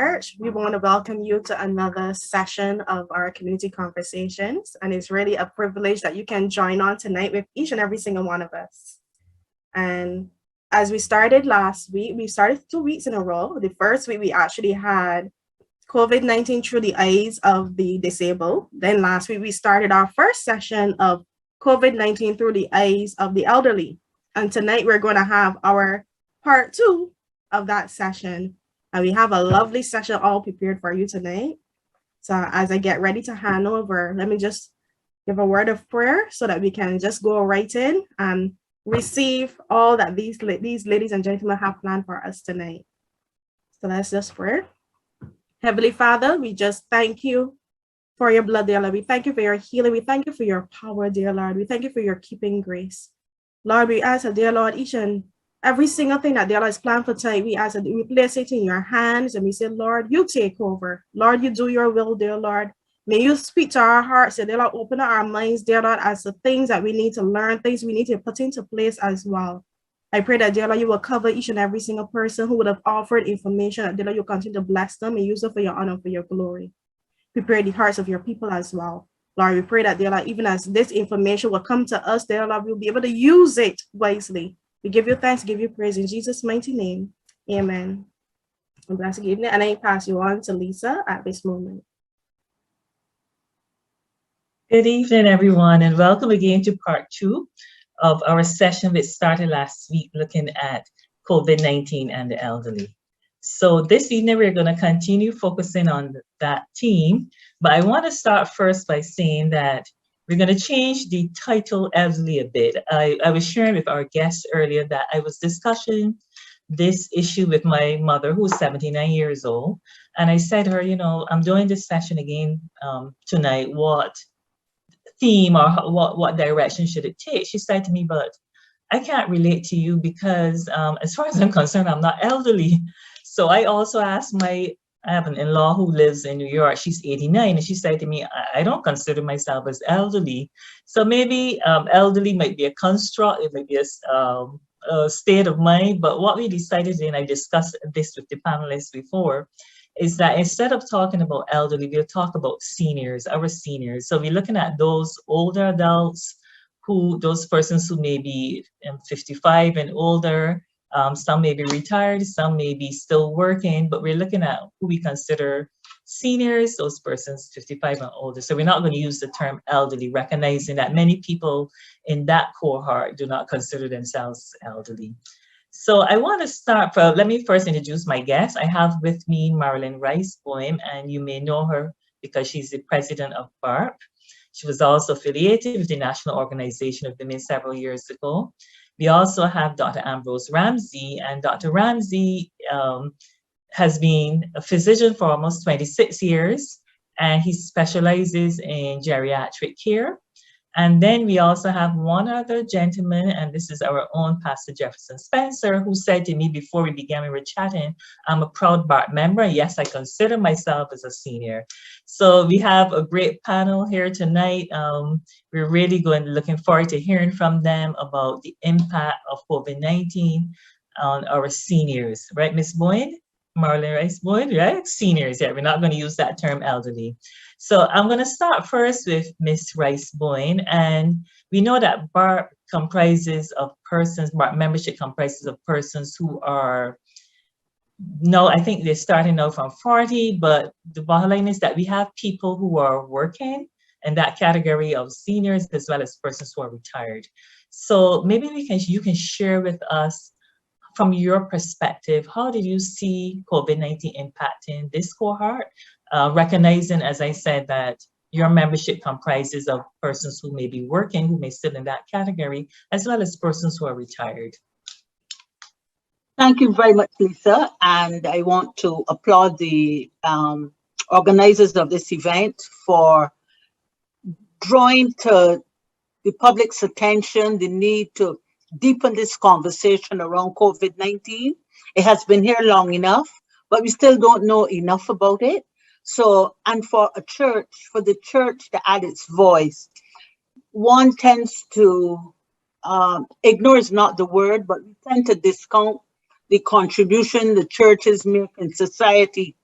Church. We want to welcome you to another session of our community conversations. And it's really a privilege that you can join on tonight with each and every single one of us. And as we started last week, we started 2 weeks in a row. The first week, we actually had COVID-19 through the eyes of the disabled. Then last week, we started our first session of COVID-19 through the eyes of the elderly. And tonight, we're going to have our part 2 of that session. And we have a lovely session all prepared for you tonight. So as I get ready to hand over, let me just give a word of prayer so that we can just go right in and receive all that these ladies and gentlemen have planned for us tonight. So let's just pray. Heavenly Father, we just thank you for your blood, dear Lord. We thank you for your healing. We thank you for your power, dear Lord. We thank you for your keeping grace. Lord, we ask that, dear Lord, each and every single thing that dear Lord is planned for tonight, we ask that we place it in your hands and we say, Lord, you take over. Lord, you do your will, dear Lord. May you speak to our hearts, dear Lord, open up our minds, dear Lord, as the things that we need to learn, things we need to put into place as well. I pray that, dear Lord, you will cover each and every single person who would have offered information, that, dear Lord, you'll continue to bless them and use it for your honor, for your glory. Prepare the hearts of your people as well. Lord, we pray that, dear Lord, even as this information will come to us, dear Lord, we'll be able to use it wisely. We give you thanks, give you praise in Jesus' mighty name. Amen. And blessed evening. And I pass you on to Lisa at this moment. Good evening, everyone, and welcome again to part 2 of our session which started last week looking at COVID-19 and the elderly. So this evening, we're going to continue focusing on that theme, but I want to start first by saying that we're going to change the title elderly a bit. I was sharing with our guests earlier that I was discussing this issue with my mother, who's 79 years old. And I said to her, you know, I'm doing this session again tonight. What theme or what direction should it take? She said to me, but I can't relate to you because as far as I'm concerned, I'm not elderly. So I also asked I have an in-law who lives in New York. She's 89, and she said to me, I don't consider myself as elderly. So maybe elderly might be a construct, it might be a state of mind. But what we decided, and I discussed this with the panelists before, is that instead of talking about elderly, we'll talk about seniors, our seniors. So we're looking at those older adults, those persons who may be 55 and older. Some may be retired, some may be still working, but we're looking at who we consider seniors, those persons 55 and older. So we're not going to use the term elderly, recognizing that many people in that cohort do not consider themselves elderly. So I want to start, let me first introduce my guest. I have with me Marilyn Rice-Boehm, and you may know her because she's the president of BARP. She was also affiliated with the National Organization of Women several years ago. We also have Dr. Ambrose Ramsey, and Dr. Ramsey has been a physician for almost 26 years, and he specializes in geriatric care. And then we also have one other gentleman, and this is our own Pastor Jefferson Spencer, who said to me before we began, we were chatting, I'm a proud BART member. Yes, I consider myself as a senior. So we have a great panel here tonight. We're really looking forward to hearing from them about the impact of COVID-19 on our seniors, right, Ms. Boyd? Marlon Rice-Boehm, right? Seniors, yeah, we're not going to use that term elderly. So I'm going to start first with Ms. Rice-Boehm, and we know that BART comprises of persons, BART membership comprises of persons who are, no, I think they're starting out from 40, but the bottom line is that we have people who are working in that category of seniors as well as persons who are retired. So maybe you can share with us from your perspective, how did you see COVID-19 impacting this cohort? Recognizing, as I said, that your membership comprises of persons who may be working, who may sit in that category, as well as persons who are retired. Thank you very much, Lisa. And I want to applaud the organizers of this event for drawing to the public's attention the need to deepen this conversation around COVID-19. It has been here long enough, but we still don't know enough about it. So, and for the church to add its voice, one tends to, ignore is not the word, but we tend to discount the contribution the churches make in society.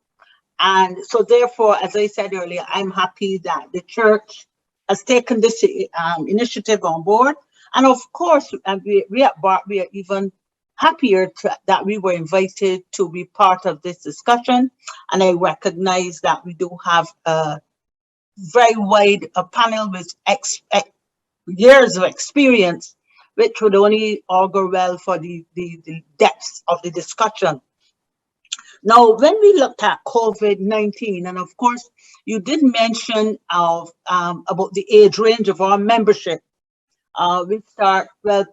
And so therefore, as I said earlier, I'm happy that the church has taken this initiative on board. And of course, we at BART, we are even happier that we were invited to be part of this discussion. And I recognize that we do have a very wide panel with years of experience, which would only augur well for the depths of the discussion. Now, when we looked at COVID-19, and of course, you did mention of about the age range of our membership. We start, well,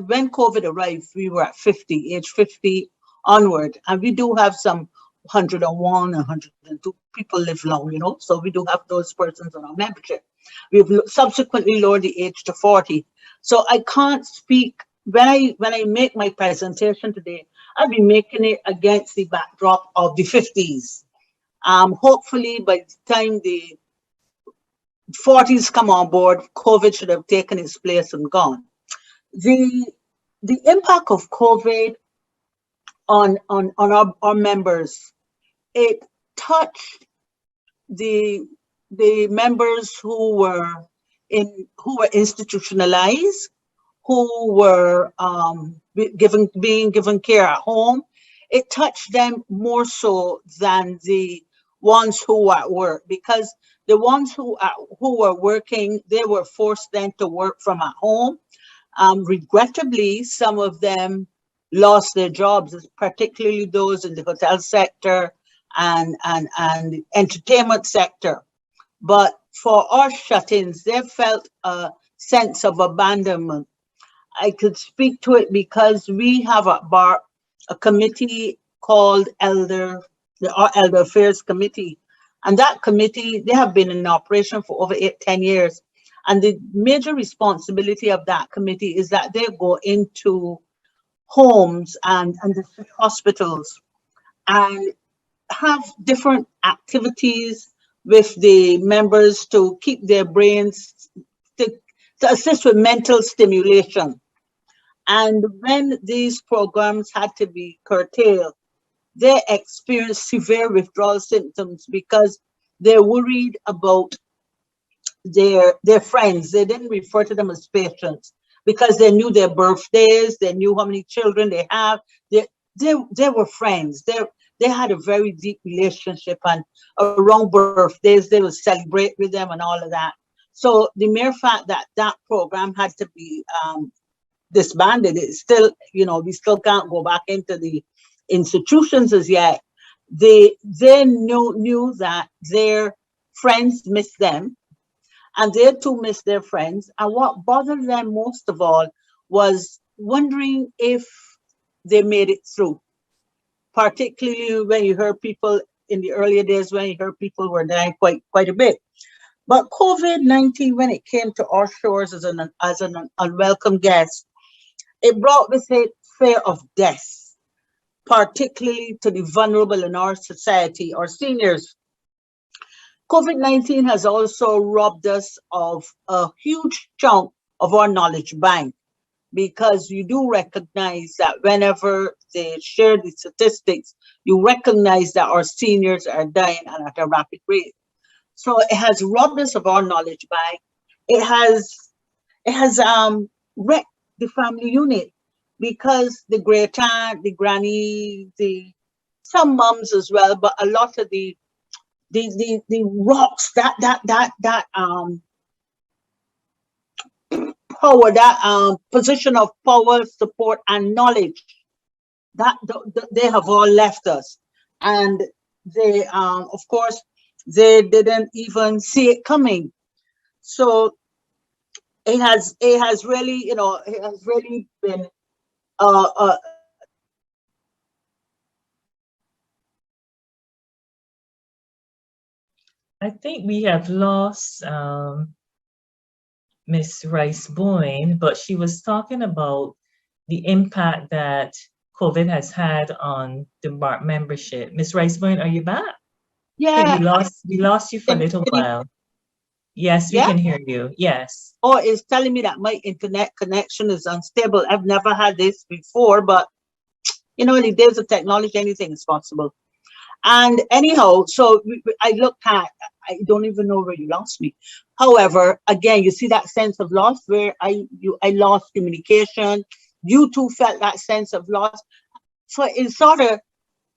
when COVID arrived, we were at 50, age 50 onward, and we do have some 101 and 102 people live long, you know, so we do have those persons on our membership. We've subsequently lowered the age to 40. So I can't speak, when I make my presentation today, I'll be making it against the backdrop of the 50s. Hopefully by the time the 40s come on board, COVID should have taken its place and gone. The impact of COVID on our members, it touched the members who were institutionalized, who were being given care at home. It touched them more so than the ones who were at work, because the ones who were working, they were forced then to work from at home. Regrettably, some of them lost their jobs, particularly those in the hotel sector and entertainment sector. But for our shut-ins, they felt a sense of abandonment. I could speak to it because we have at BART a committee called our Elder Affairs Committee. And that committee, they have been in operation for over 10 years. And the major responsibility of that committee is that they go into homes and hospitals and have different activities with the members to keep their brains, to assist with mental stimulation. And when these programs had to be curtailed, they experienced severe withdrawal symptoms because they're worried about their friends. They didn't refer to them as patients because they knew their birthdays, they knew how many children they have. They were friends. They had a very deep relationship, and around birthdays, they would celebrate with them and all of that. So the mere fact that that program had to be disbanded, it's still, you know, we still can't go back into the institutions as yet. They knew that their friends missed them, and they too missed their friends. And what bothered them most of all was wondering if they made it through. Particularly when you heard people in the earlier days, when you heard people were dying quite a bit. But COVID-19, when it came to our shores as an unwelcome guest, it brought with it fear of death, particularly to the vulnerable in our society, our seniors. COVID-19 has also robbed us of a huge chunk of our knowledge bank, because you do recognize that whenever they share the statistics, you recognize that our seniors are dying at a rapid rate. So it has robbed us of our knowledge bank. It has wrecked the family unit, because the great aunt, the granny, some mums as well, but a lot of the rocks, that power, that position of power, support, and knowledge, that they have all left us. And they, of course, they didn't even see it coming. So it has really, you know, it has really been I think we have lost Miss Rice Boyne, but she was talking about the impact that COVID has had on the BART membership. Miss Rice Boyne, are you back? yeah. We lost you for a little while. Yes, we can hear you. Yes. Oh, it's telling me that my internet connection is unstable. I've never had this before, but you know, in the days of technology, anything is possible. And anyhow, so I looked at, I don't even know where you lost me. However, again, you see that sense of loss where I lost communication. You too felt that sense of loss. So it's sort of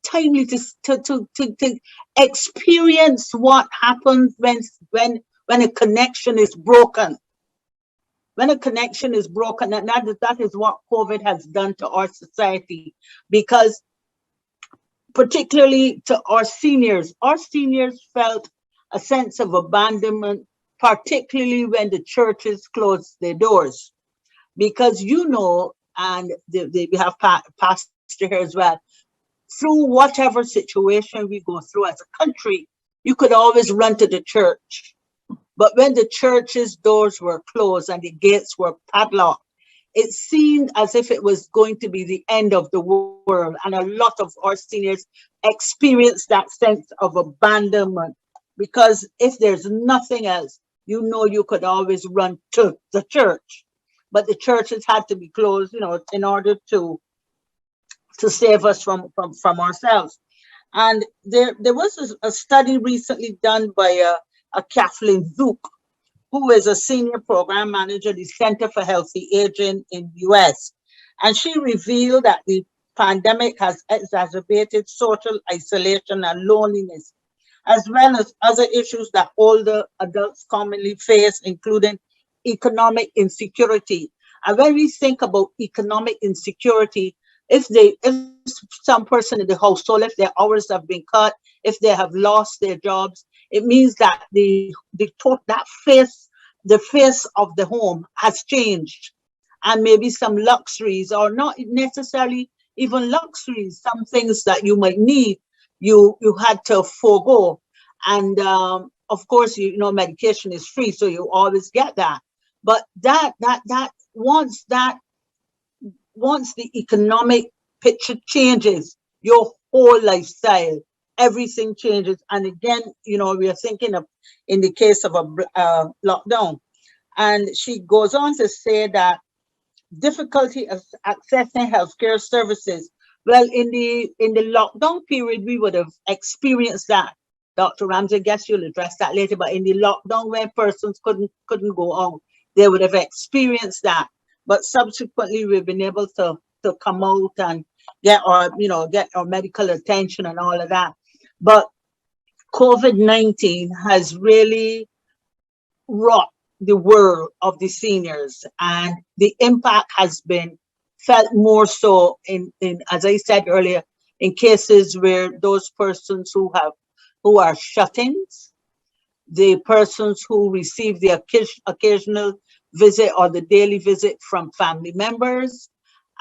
timely to experience what happens when a connection is broken. When a connection is broken, and that is what COVID has done to our society, because particularly to our seniors felt a sense of abandonment, particularly when the churches closed their doors. Because and we have pastor here as well, through whatever situation we go through as a country, you could always run to the church. But when the church's doors were closed and the gates were padlocked, it seemed as if it was going to be the end of the world. And a lot of our seniors experienced that sense of abandonment, because if there's nothing else, you could always run to the church. But the churches had to be closed, in order to save us from ourselves. And there was a study recently done by a Kathleen Zook, who is a senior program manager at the Center for Healthy Aging in the US. And she revealed that the pandemic has exacerbated social isolation and loneliness, as well as other issues that older adults commonly face, including economic insecurity. And when we think about economic insecurity, if some person in the household, if their hours have been cut, if they have lost their jobs, it means that the face of the home has changed, and maybe some luxuries, or not necessarily even luxuries, some things that you might need, you had to forego. And of course, medication is free, so you always get that. But that once the economic picture changes, your whole lifestyle, everything changes. And again, we are thinking of in the case of a lockdown. And she goes on to say that difficulty of accessing healthcare services. Well, in the lockdown period, we would have experienced that. Dr. Ramsey, I guess you'll address that later. But in the lockdown, where persons couldn't go out, they would have experienced that. But subsequently, we've been able to come out and get our medical attention and all of that. But COVID-19 has really rocked the world of the seniors, and the impact has been felt more so in as I said earlier, in cases where those persons who are shut-ins, the persons who receive the occasional visit or the daily visit from family members,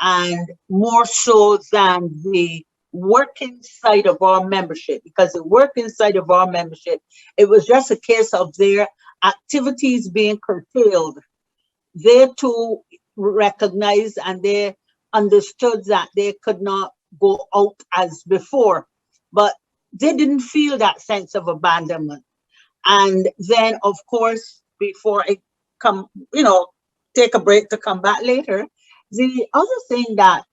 and more so than the working side of our membership, because the working side of our membership, it was just a case of their activities being curtailed. They too recognized and they understood that they could not go out as before, but they didn't feel that sense of abandonment. And then, of course, before I come, take a break to come back later, the other thing that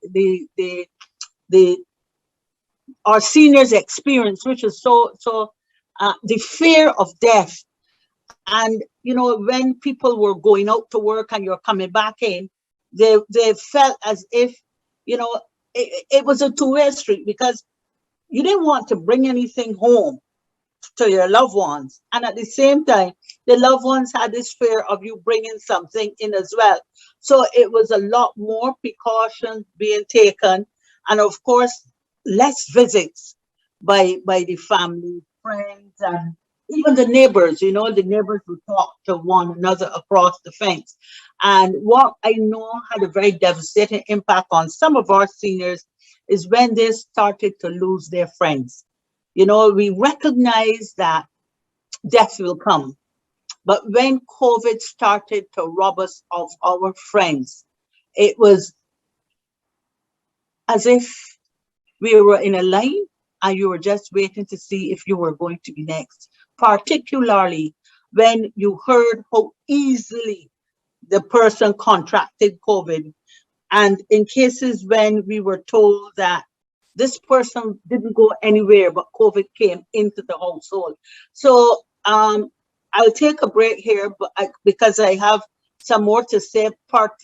our seniors experience, which is the fear of death. And when people were going out to work and you're coming back in, they felt as if it was a two-way street, because you didn't want to bring anything home to your loved ones, and at the same time the loved ones had this fear of you bringing something in as well. So it was a lot more precautions being taken, and of course less visits by the family, friends, and even the neighbors. The neighbors would talk to one another across the fence. And what I know had a very devastating impact on some of our seniors is when they started to lose their friends. We recognize that death will come, but when COVID started to rob us of our friends, it was as if we were in a line and you were just waiting to see if you were going to be next, particularly when you heard how easily the person contracted COVID. And in cases when we were told that this person didn't go anywhere, but COVID came into the household. So I'll take a break here, but because I have some more to say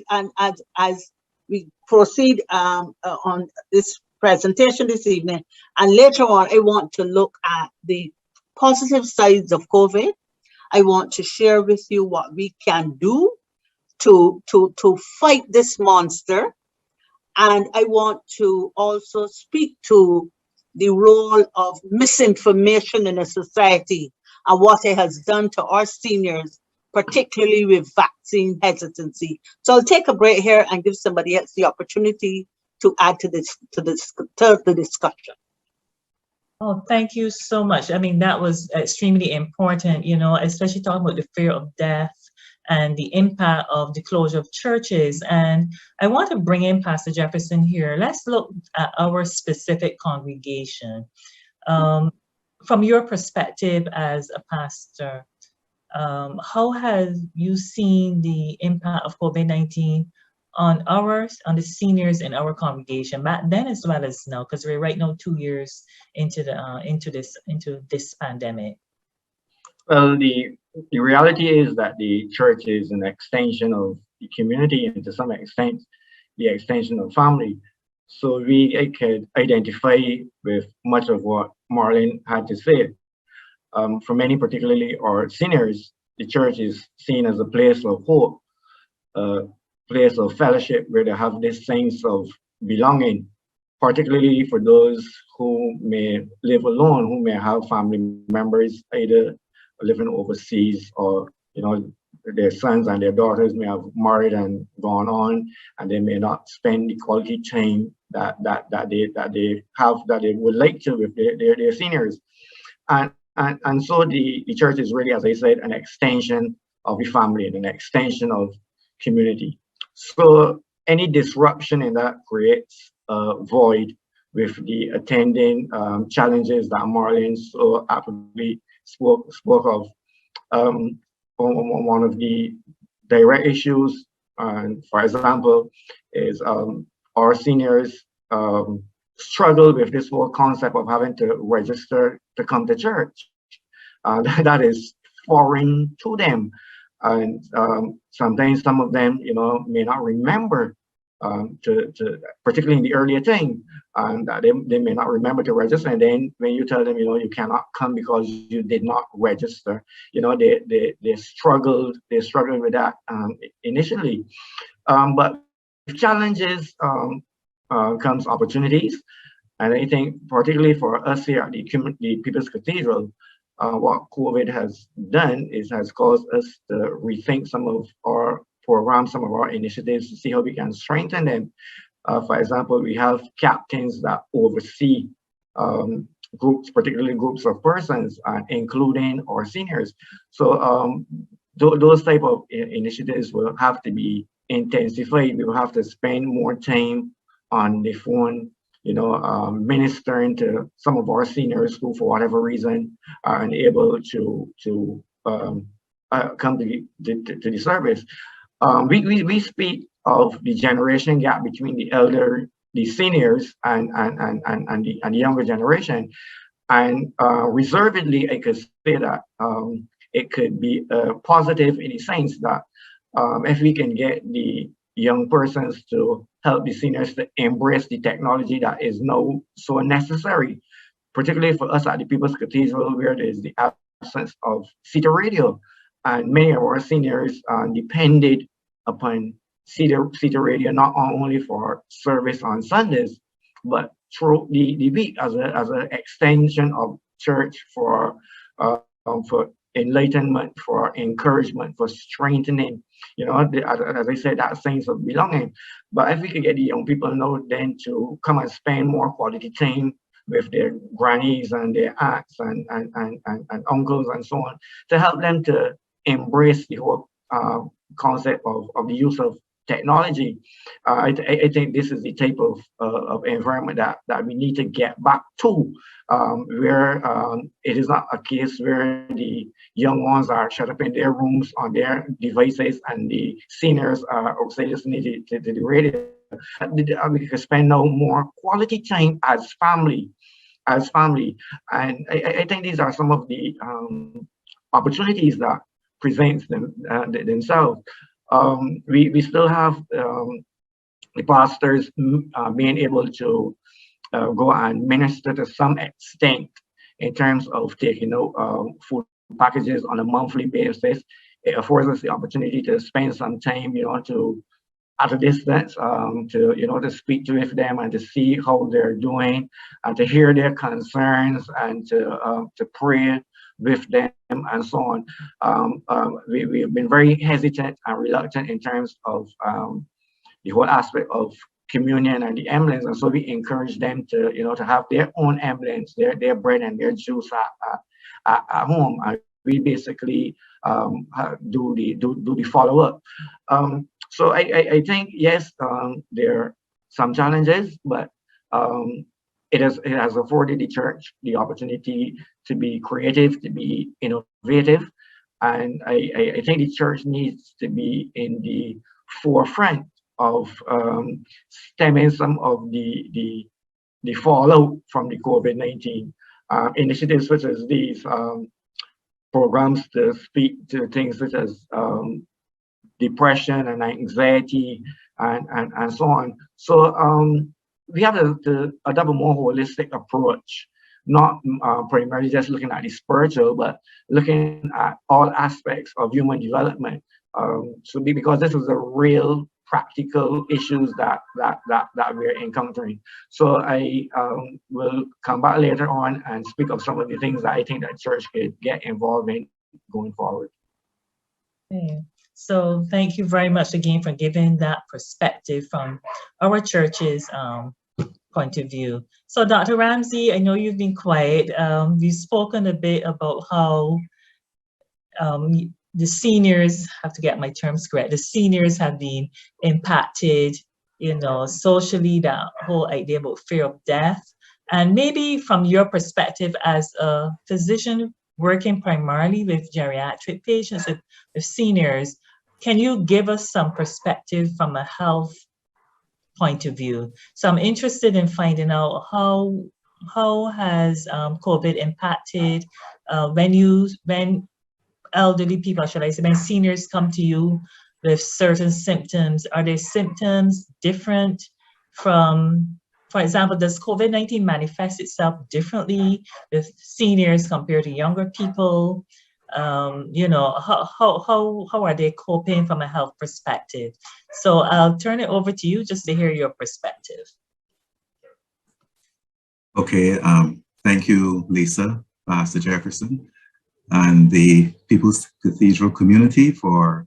and as we proceed on this presentation this evening. And later on, I want to look at the positive sides of COVID. I want to share with you what we can do to fight this monster. And I want to also speak to the role of misinformation in a society and what it has done to our seniors, particularly with vaccine hesitancy. So I'll take a break here and give somebody else the opportunity to add to the discussion. Oh, thank you so much. I mean, that was extremely important, you know, especially talking about the fear of death and the impact of the closure of churches. And I want to bring in Pastor Jefferson here. Let's look at our specific congregation. From your perspective as a pastor, how have you seen the impact of COVID-19 on the seniors in our congregation back then as well as now, because we're right now 2 years into this pandemic? Well, the reality is that the church is an extension of the community, and to some extent, the extension of family. So we could identify with much of what Marlene had to say. For many, particularly our seniors, the church is seen as a place of hope, a place of fellowship where they have this sense of belonging, particularly for those who may live alone, who may have family members either living overseas, or their sons and their daughters may have married and gone on, and they may not spend the quality time that they would like to with their seniors. And so the church is really, as I said, an extension of the family and an extension of community. So any disruption in that creates a void with the attending challenges that Marlene so aptly spoke of. One of the direct issues, for example, is our seniors struggle with this whole concept of having to register to come to church. That is foreign to them, and sometimes some of them, may not remember particularly in the earlier time, that they may not remember to register. And then when you tell them, you cannot come because you did not register, they struggled with that initially. But with challenges comes opportunities. And I think particularly for us here at the People's Cathedral, what COVID has done is has caused us to rethink some of our programs, some of our initiatives, to see how we can strengthen them. For example, we have captains that oversee groups, particularly groups of persons, including our seniors. So those type of initiatives will have to be intensified. We will have to spend more time on the phone, ministering to some of our seniors who, for whatever reason, are unable to come to the service. We speak of the generation gap between the seniors and the younger generation, and reservedly, I could say that it could be positive in the sense that if we can get the young persons to help the seniors to embrace the technology that is now so necessary, particularly for us at the People's Cathedral, where there is the absence of city radio, and many of our seniors depended upon city radio not only for service on Sundays, but through the week as an extension of church for enlightenment, for encouragement, for strengthening, as I said, that sense of belonging. But if we could get the young people now then to come and spend more quality time with their grannies and their aunts and uncles and so on, to help them to embrace the whole concept of the use of technology. I think this is the type of environment that we need to get back to, where it is not a case where the young ones are shut up in their rooms on their devices and the seniors are outside listening to the radio. we can spend now more quality time as family, and I think these are some of the opportunities that presents themselves. We still have the pastors being able to go and minister to some extent in terms of taking food packages on a monthly basis. It affords us the opportunity to spend some time, to at a distance, to speak to with them and to see how they're doing, and to hear their concerns and to pray with them and so on. We've been very hesitant and reluctant in terms of the whole aspect of communion and the emblems, and so we encourage them to have their own emblems, their bread and their juice at home, and we basically do the follow up. So I think yes, there are some challenges, but it has afforded the church the opportunity to be creative, to be innovative, and I think the church needs to be in the forefront of stemming some of the fallout from the COVID-19 initiatives such as these programs to speak to things such as depression and anxiety and so on. So we have to adopt a more holistic approach, not primarily just looking at the spiritual, but looking at all aspects of human development. Because this is a real practical issues that we're encountering. So I will come back later on and speak of some of the things that I think that church could get involved in going forward. Okay. So thank you very much again for giving that perspective from our church's point of view. So Dr. Ramsey, I know you've been quiet. You've spoken a bit about how the seniors, have to get my terms correct, the seniors have been impacted, socially, that whole idea about fear of death. And maybe from your perspective as a physician working primarily with geriatric patients, with seniors, can you give us some perspective from a health point of view? So I'm interested in finding out how has COVID impacted when elderly people, should I say, when seniors come to you with certain symptoms? Are their symptoms different from, for example, does COVID-19 manifest itself differently with seniors compared to younger people? How are they coping from a health perspective? So I'll turn it over to you just to hear your perspective. Okay, thank you, Lisa, Pastor Jefferson, and the People's Cathedral community for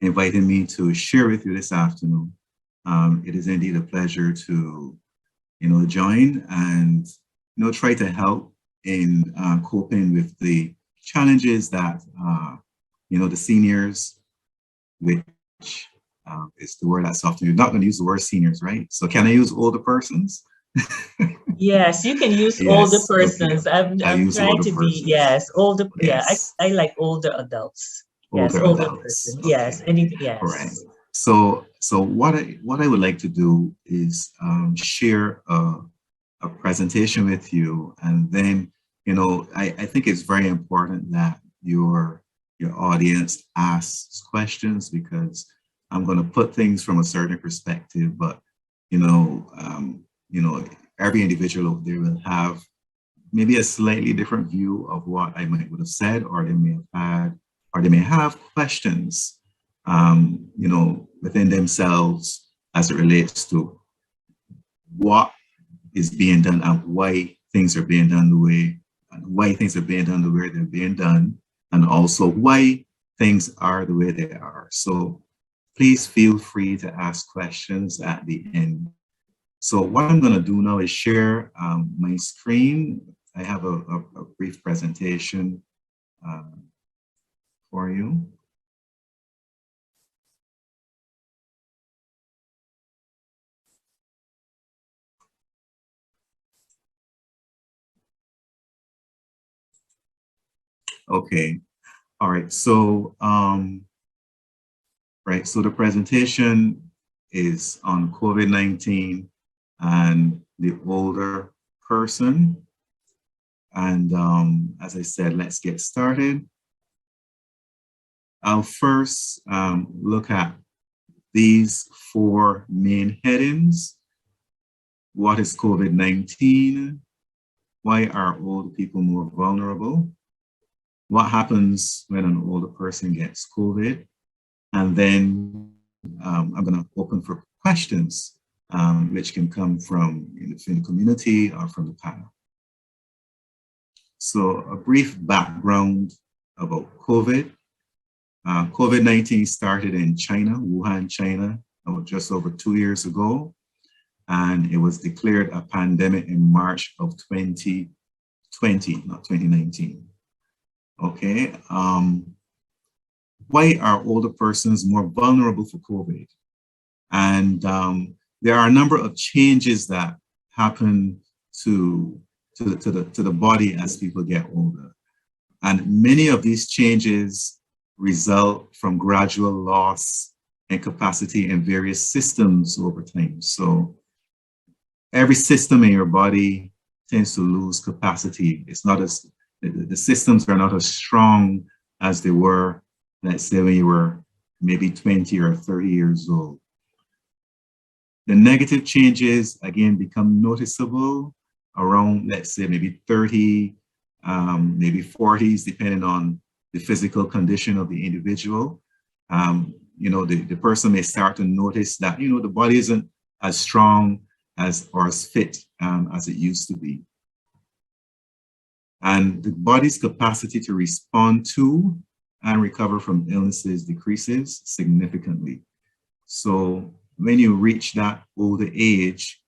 inviting me to share with you this afternoon. It is indeed a pleasure to, join and, try to help in coping with the challenges that, the seniors, which is the word that's often, you're not going to use the word seniors, right? So can I use older persons? Yes, you can use older persons. Okay. I'm trying to be, yes, older. Yes. Yeah, I like older adults. Older adults. Okay. Yes, anything. Yes. All right. So what I would like to do is share a presentation with you, and then I think it's very important that your audience asks questions, because I'm going to put things from a certain perspective, but every individual out there will have maybe a slightly different view of what I would have said, or they may have questions, within themselves as it relates to what is being done and why things are being done the way they're being done, and also why things are the way they are. So please feel free to ask questions at the end. So what I'm going to do now is share my screen. I have a brief presentation for you. Okay. All right. So, so the presentation is on COVID-19 and the older person. And as I said, let's get started. I'll first look at these 4 main headings. What is COVID-19? Why are older people more vulnerable? What happens when an older person gets COVID? And then I'm going to open for questions, which can come from the community or from the panel. So a brief background about COVID. COVID-19 started in China, Wuhan, China, just over 2 years ago. And it was declared a pandemic in March of 2020, not 2019. Okay. Why are older persons more vulnerable for COVID? And there are a number of changes that happen to the body as people get older. And many of these changes result from gradual loss and capacity in various systems over time. So every system in your body tends to lose capacity. It's not as, the systems are not as strong as they were, let's say, when you were maybe 20 or 30 years old. The negative changes, again, become noticeable around, let's say, maybe 30, maybe 40s, depending on the physical condition of the individual. The person may start to notice that, the body isn't as strong as or as fit as it used to be. And the body's capacity to respond to and recover from illnesses decreases significantly. So when you reach that older age,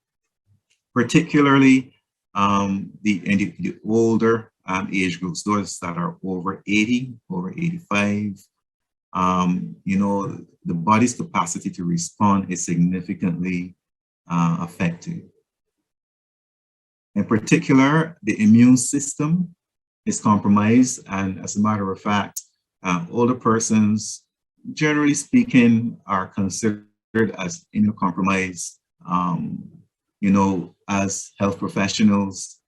particularly the older age groups, those that are over 80, over 85, the body's capacity to respond is significantly affected. In particular, the immune system is compromised, and as a matter of fact, older persons, generally speaking, are considered as immunocompromised, as health professionals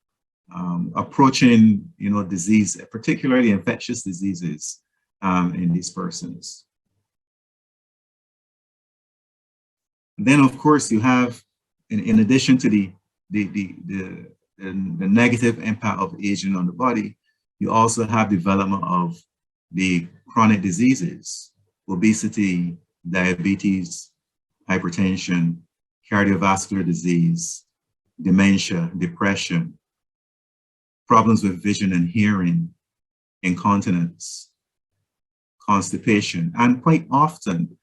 approaching, disease, particularly infectious diseases in these persons. Then, of course, you have, in addition to the negative impact of aging on the body, you also have development of the chronic diseases, obesity, diabetes, hypertension, cardiovascular disease, dementia, depression, problems with vision and hearing, incontinence, constipation, and quite often,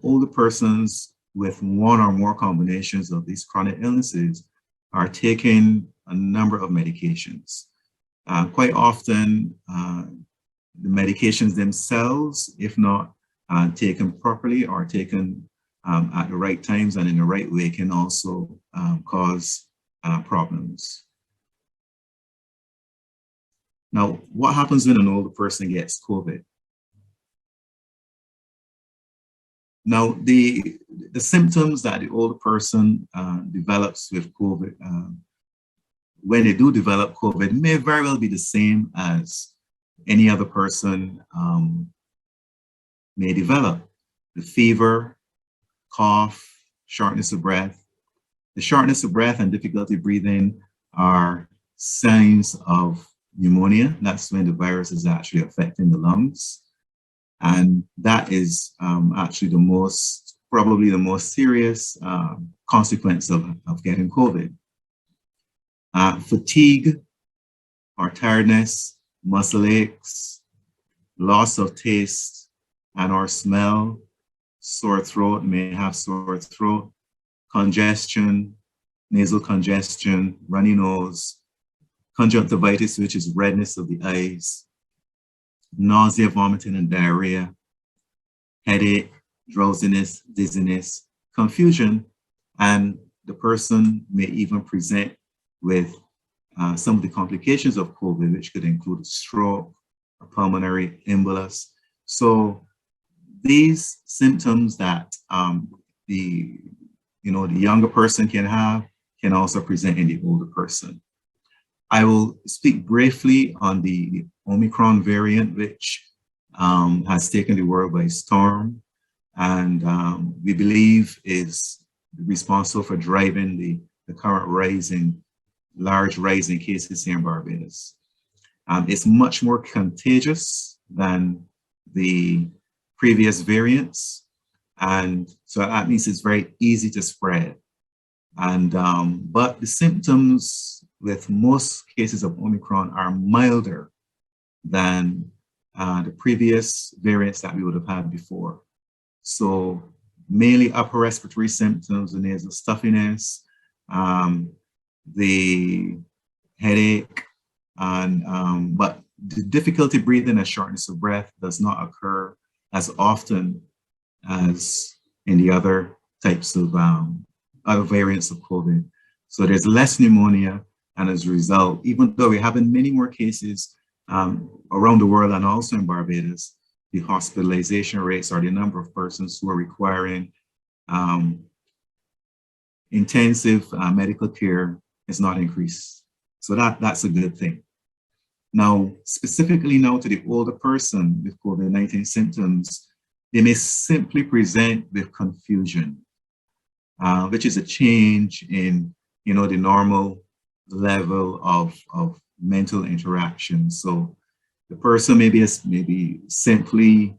older persons with one or more combinations of these chronic illnesses are taking a number of medications. Quite often, the medications themselves, if not taken properly or taken at the right times and in the right way, can also cause problems. Now, what happens when an older person gets COVID? Now, the symptoms that the older person develops with COVID, when they do develop COVID, may very well be the same as any other person may develop. The fever, cough, shortness of breath. The shortness of breath and difficulty breathing are signs of pneumonia. That's when the virus is actually affecting the lungs. And that is actually probably the most serious consequence of getting COVID. Fatigue or tiredness, muscle aches, loss of taste and or smell, sore throat, may have sore throat, congestion, nasal congestion, runny nose, conjunctivitis, which is redness of the eyes, nausea, vomiting, and diarrhea, headache, drowsiness, dizziness, confusion, and the person may even present with some of the complications of COVID, which could include a stroke, a pulmonary embolus. So these symptoms that the younger person can have can also present in the older person. I will speak briefly on the Omicron variant, which has taken the world by storm, and we believe is responsible for driving the current large rise in cases here in Barbados. It's much more contagious than the previous variants, and so that means it's very easy to spread. And but the symptoms with most cases of Omicron are milder than the previous variants that we would have had before. So mainly upper respiratory symptoms, the nasal stuffiness, the headache, and but the difficulty breathing and shortness of breath does not occur as often as in the other types of other variants of COVID. So there's less pneumonia, and as a result, even though we're having many more cases around the world and also in Barbados, the hospitalization rates or the number of persons who are requiring intensive medical care is not increased. So that's a good thing. Now, specifically now to the older person with COVID-19 symptoms, they may simply present with confusion, which is a change in the normal level of mental interaction. So the person may be simply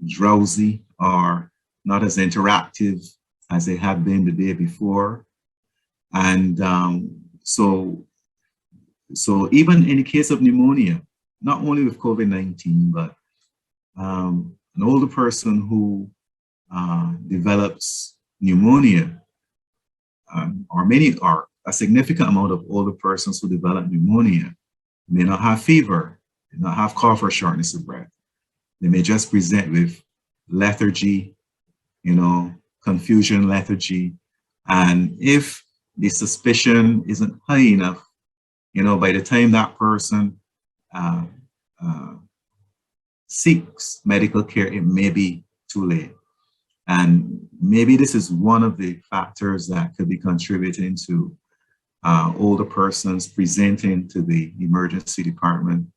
drowsy or not as interactive as they had been the day before. And so even in the case of pneumonia, not only with COVID-19, but an older person who develops pneumonia, or a significant amount of older persons who develop pneumonia may not have fever, may not have cough or shortness of breath. They may just present with lethargy, confusion, lethargy. And if the suspicion isn't high enough, by the time that person seeks medical care, it may be too late. And maybe this is one of the factors that could be contributing to older persons presenting to the emergency department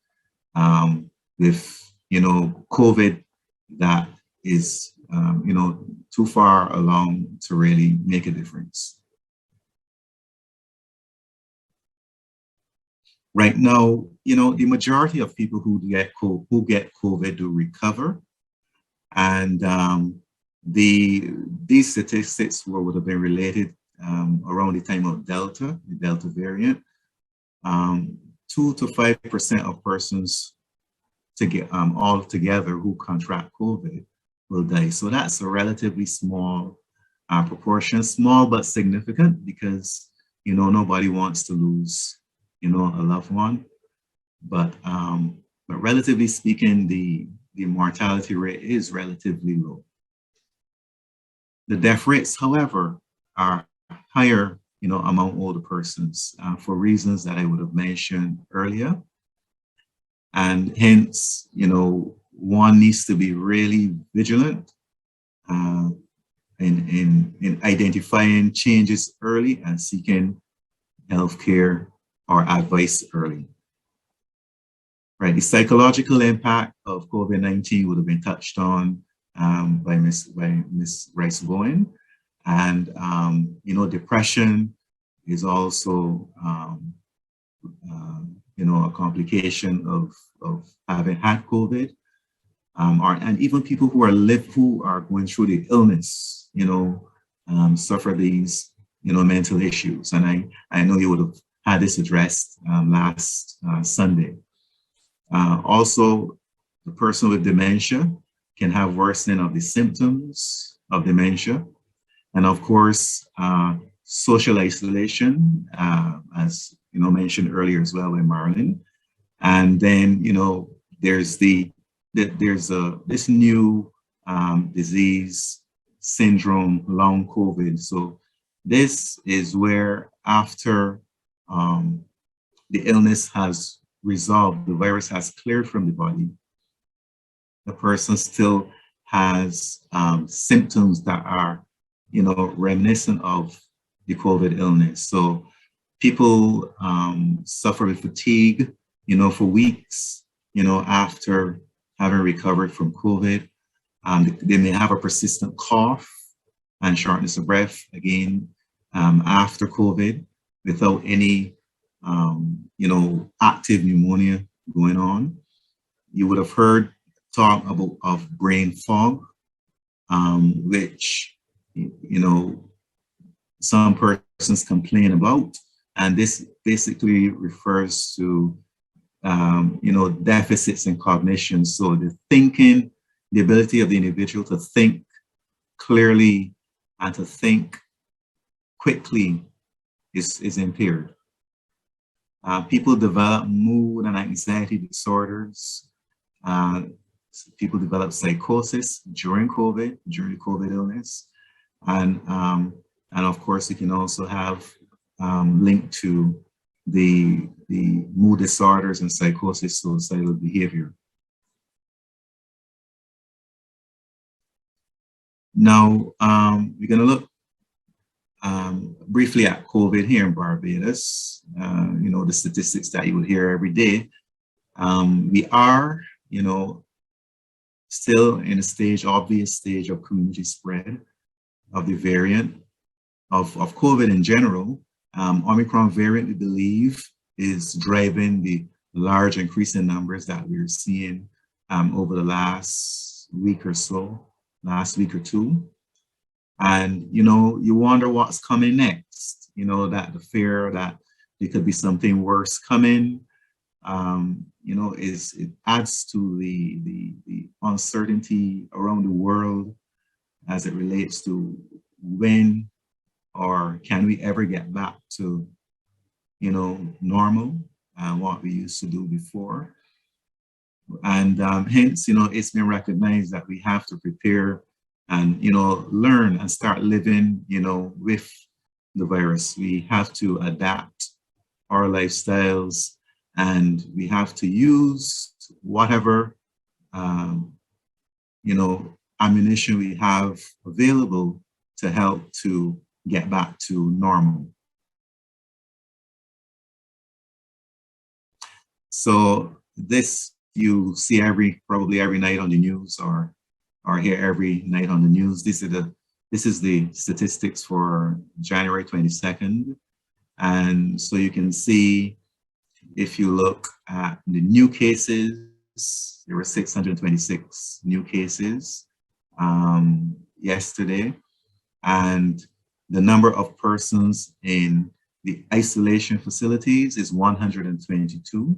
with, COVID that is, too far along to really make a difference. Right now, the majority of people who get COVID do recover, and these statistics would have been related around the time of the Delta variant. 2 to 5% of persons all together who contract COVID will die. So that's a relatively small proportion, small but significant, because nobody wants to lose a loved one. But relatively speaking, the mortality rate is relatively low. The death rates, however, are higher, among older persons for reasons that I would have mentioned earlier. And hence, one needs to be really vigilant in identifying changes early and seeking healthcare or advice early. Right, the psychological impact of COVID-19 would have been touched on by Ms. Rice-Bowen, and depression is also a complication of having had COVID, and even people who are going through the illness, suffer these mental issues. And I know you would have had this addressed last Sunday. Also, the person with dementia can have worsening of the symptoms of dementia. And of course, social isolation, as mentioned earlier as well by Marilyn. And then, there's this new disease syndrome, long COVID. So this is where after the illness has resolved, the virus has cleared from the body, the person still has symptoms that are, reminiscent of the COVID illness. So people suffer with fatigue, for weeks, after having recovered from COVID. They may have a persistent cough and shortness of breath, again, after COVID, without any, active pneumonia going on. You would have heard talk of brain fog, which, some persons complain about. And this basically refers to, deficits in cognition. So the thinking, the ability of the individual to think clearly and to think quickly is impaired. People develop mood and anxiety disorders. People develop psychosis during the COVID illness. And of course, you can also have linked to the mood disorders and psychosis, suicidal behavior. Now, we're going to look briefly at COVID here in Barbados. The statistics that you will hear every day. We are, still in a obvious stage of community spread of the variant of COVID in general. Omicron variant, we believe, is driving the large increase in numbers that we're seeing over the last week or so, last week or two. And, you wonder what's coming next, that the fear that there could be something worse coming, it adds to the uncertainty around the world as it relates to when or can we ever get back to, normal and what we used to do before. And hence, it's been recognized that we have to prepare and, learn and start living, with the virus. We have to adapt our lifestyles and we have to use whatever, ammunition we have available to help to get back to normal. So this you see probably every night on the news or hear every night on the news. This is the statistics for January 22nd. And so you can see, if you look at the new cases, there were 626 new cases yesterday. And the number of persons in the isolation facilities is 122.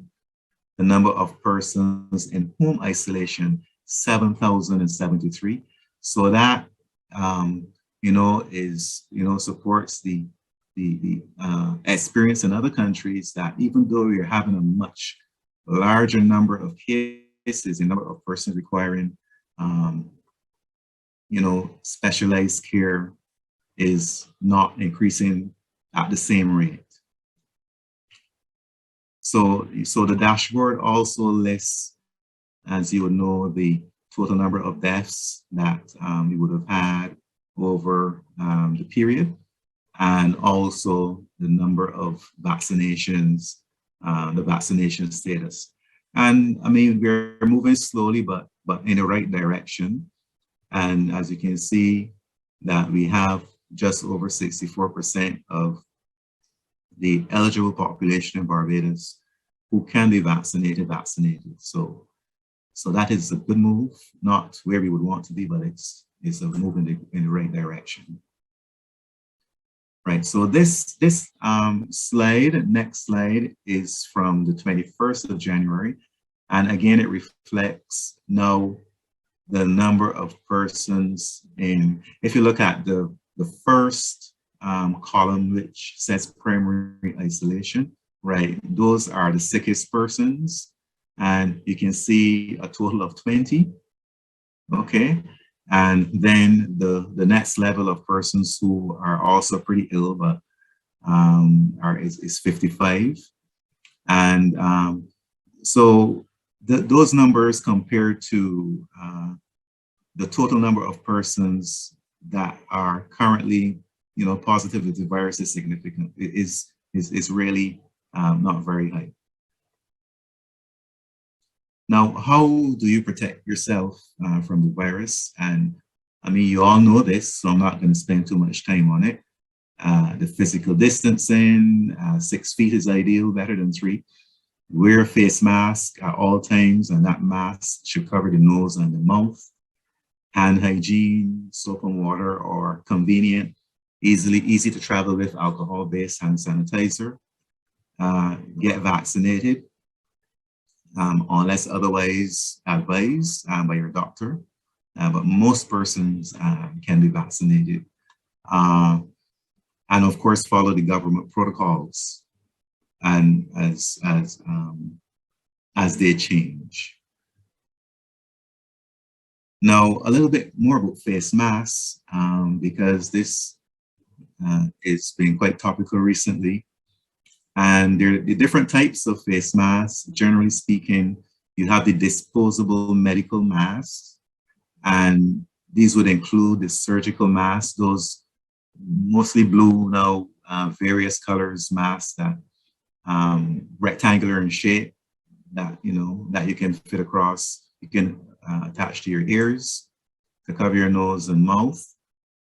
The number of persons in home isolation, 7,073. So that, supports the experience in other countries that even though we're having a much larger number of cases, the number of persons requiring, specialized care is not increasing at the same rate. So the dashboard also lists, as you would know, the total number of deaths that we would have had over the period, and also the number of vaccinations, the vaccination status. And I mean, we're moving slowly, but in the right direction. And as you can see, that we have just over 64% of the eligible population in Barbados who can be vaccinated. So that is a good move, not where we would want to be, but it's a move in the right direction. Right, so this slide, next slide, is from the 21st of January. And again, it reflects now the number of persons in, if you look at the first column, which says primary isolation, right? Those are the sickest persons. And you can see a total of 20, okay? And then the next level of persons who are also pretty ill, but is 55. And so those numbers compared to the total number of persons that are currently, positive with the virus is significant. It is really not very high. Now, how do you protect yourself from the virus? And I mean, you all know this, so I'm not going to spend too much time on it. The physical distancing, 6 feet is ideal, better than 3. Wear a face mask at all times, and that mask should cover the nose and the mouth. Hand hygiene, soap and water, or convenient, easy to travel with alcohol-based hand sanitizer. Get vaccinated, unless otherwise advised by your doctor. But most persons can be vaccinated. And of course, follow the government protocols and as they change. Now, a little bit more about face masks, because this has been quite topical recently. And there are the different types of face masks. Generally speaking, you have the disposable medical masks, and these would include the surgical masks, those mostly blue now, various colors masks that rectangular in shape, that that you can fit across. You can attach to your ears to cover your nose and mouth.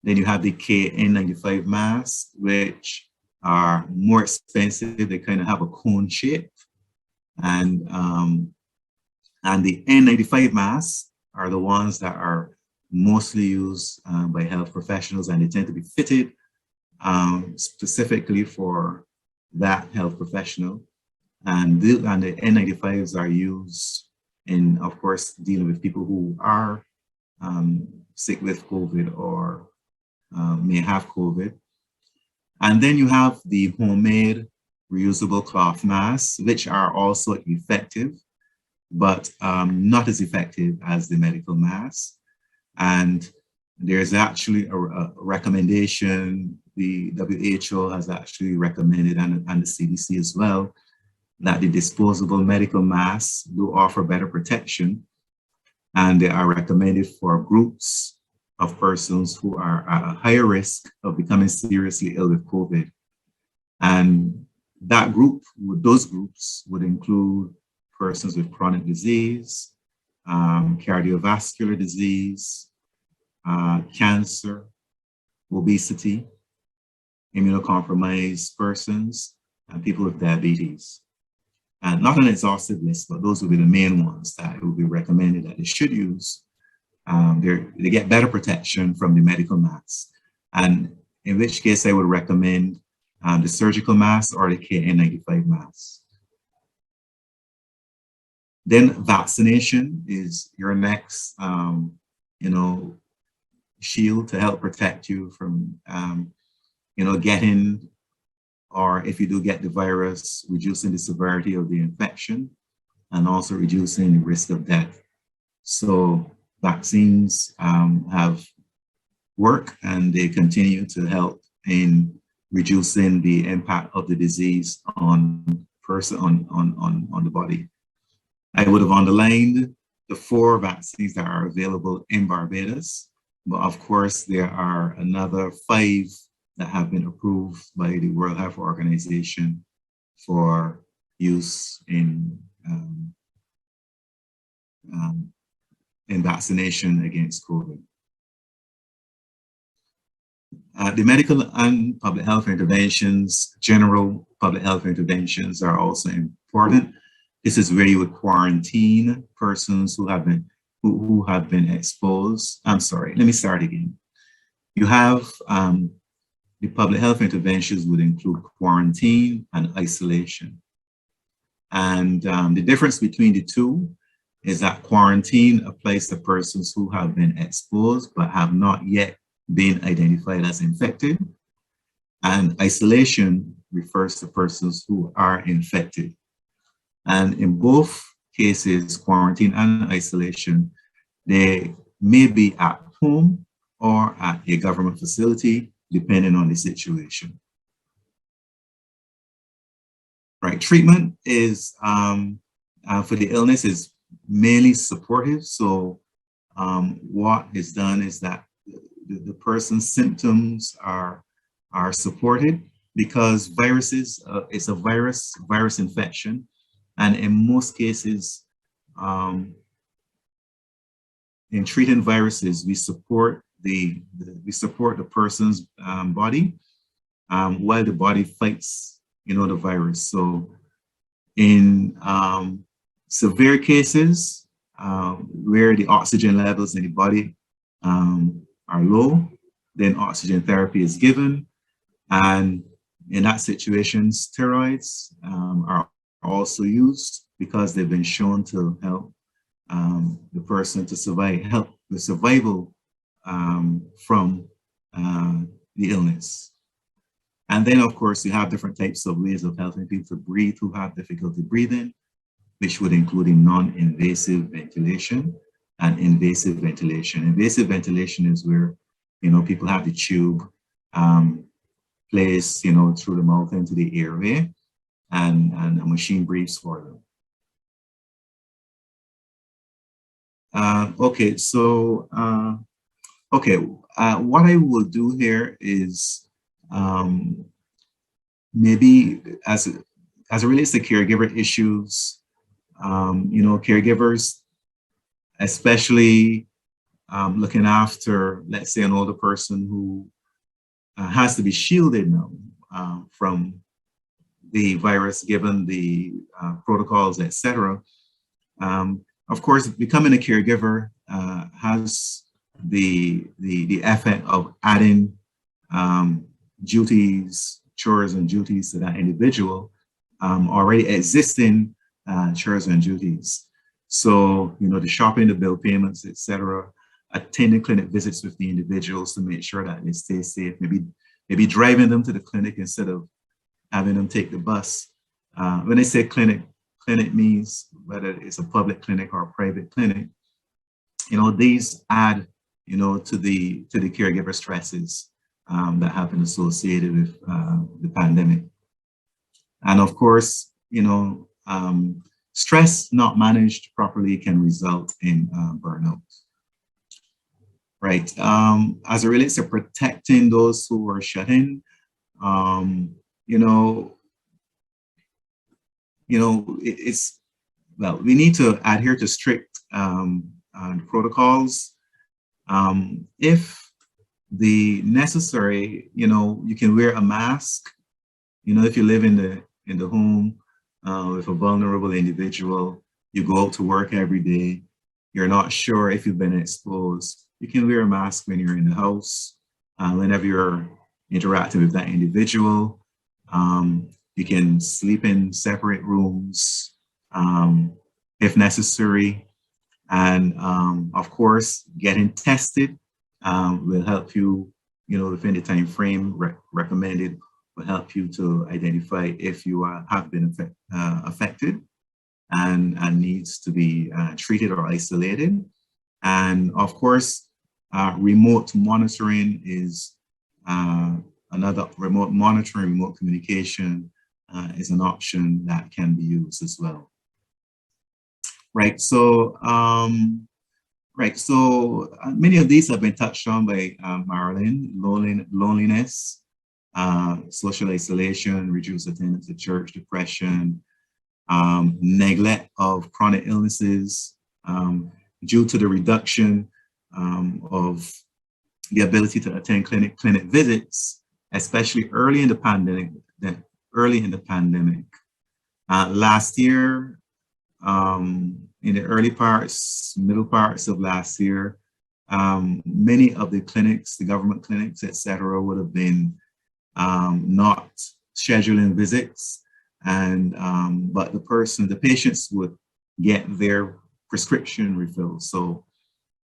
Then you have the KN95 masks, which are more expensive. They kind of have a cone shape, and the N95 masks are the ones that are mostly used by health professionals, and they tend to be fitted specifically for that health professional. And the N95s are used in, of course, dealing with people who are sick with COVID or may have COVID. And then you have the homemade reusable cloth masks, which are also effective, but not as effective as the medical masks. And there's actually a recommendation, the WHO has actually recommended, and the CDC as well, that the disposable medical masks do offer better protection, and they are recommended for groups of persons who are at a higher risk of becoming seriously ill with COVID. And that group, those groups would include persons with chronic disease, cardiovascular disease, cancer, obesity, immunocompromised persons, and people with diabetes. And not an exhaustive list, but those would be the main ones that it would be recommended that they should use. They get better protection from the medical masks. And in which case I would recommend the surgical mask or the KN95 mask. Then vaccination is your next, shield to help protect you from, getting, or if you do get the virus, reducing the severity of the infection and also reducing the risk of death. So vaccines have worked, and they continue to help in reducing the impact of the disease on the body. I would have underlined the 4 vaccines that are available in Barbados, but of course there are another 5 that have been approved by the World Health Organization for use in vaccination against COVID. The medical and public health interventions, general public health interventions, are also important. This is where you would quarantine persons who have been exposed. I'm sorry, let me start again. You have the public health interventions would include quarantine and isolation. And the difference between the two is that quarantine applies to persons who have been exposed but have not yet been identified as infected. And isolation refers to persons who are infected. And in both cases, quarantine and isolation, they may be at home or at a government facility, depending on the situation. Right, treatment is, for the illness, is mainly supportive. So what is done is that the person's symptoms are supported, because viruses, it's a virus infection. And in most cases, in treating viruses, we support the person's body while the body fights, the virus. So in severe cases where the oxygen levels in the body are low, then oxygen therapy is given. And in that situation, steroids are also used, because they've been shown to help the person to survive, help the survival from the illness. And then, of course, you have different types of ways of helping people to breathe who have difficulty breathing, which would include non-invasive ventilation and invasive ventilation. Invasive ventilation is where, people have the tube placed, through the mouth into the airway, and a machine breathes for them. Okay, so, what I will do here is maybe as it relates to caregiver issues, caregivers, especially looking after, let's say, an older person who has to be shielded now from the virus, given the protocols, etc. Of course, becoming a caregiver has the effect of adding duties, chores and duties to that individual, already existing chores and duties. So, the shopping, the bill payments, etc., attending clinic visits with the individuals to make sure that they stay safe, maybe driving them to the clinic instead of having them take the bus. When I say clinic means whether it's a public clinic or a private clinic. These add, to the caregiver stresses that have been associated with the pandemic. And of course, stress not managed properly can result in burnout. Right. As it relates to protecting those who are shut in, we need to adhere to strict protocols. If the necessary, you can wear a mask. If you live in the home with a vulnerable individual, you go out to work every day, you're not sure if you've been exposed, you can wear a mask when you're in the house, whenever you're interacting with that individual. You can sleep in separate rooms if necessary. And of course, getting tested will help you, within the time frame recommended, will help you to identify if you have been affected and needs to be treated or isolated. And of course, remote monitoring is another. Remote monitoring, remote communication is an option that can be used as well. Right. So, many of these have been touched on by Marilyn: loneliness, social isolation, reduced attendance at church, depression, neglect of chronic illnesses due to the reduction of the ability to attend clinic visits, especially early in the pandemic. Last year, in the early parts, middle parts of last year, many of the clinics, the government clinics, etc., would have been not scheduling visits, and but the patients would get their prescription refilled. So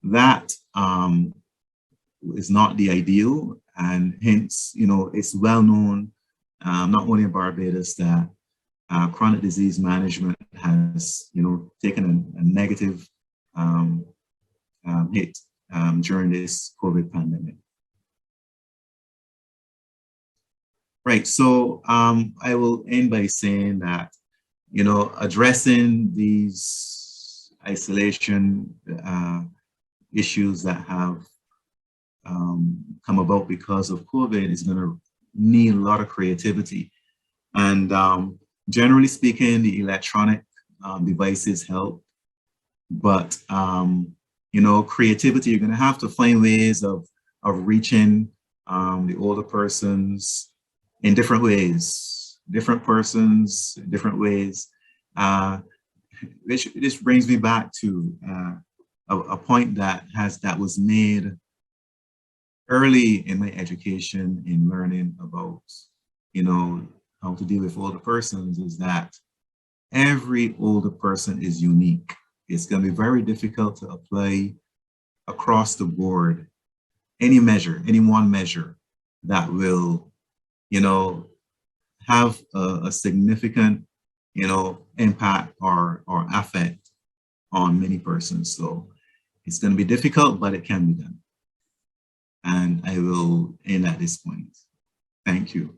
that is not the ideal, and hence, it's well known, not only in Barbados, that chronic disease management has, taken a negative hit during this COVID pandemic. Right, so I will end by saying that, addressing these isolation issues that have come about because of COVID is going to need a lot of creativity. And generally speaking, the electronic devices help. But, you know, creativity, you're going to have to find ways of reaching the older persons in different ways, different persons, different ways. This brings me back to a point that was made early in my education in learning about, you know, how to deal with older persons, is that every older person is unique. It's going to be very difficult to apply across the board any one measure that will, you know, have a significant, you know, impact or affect on many persons. So it's going to be difficult, but it can be done. And I will end at this point. Thank you.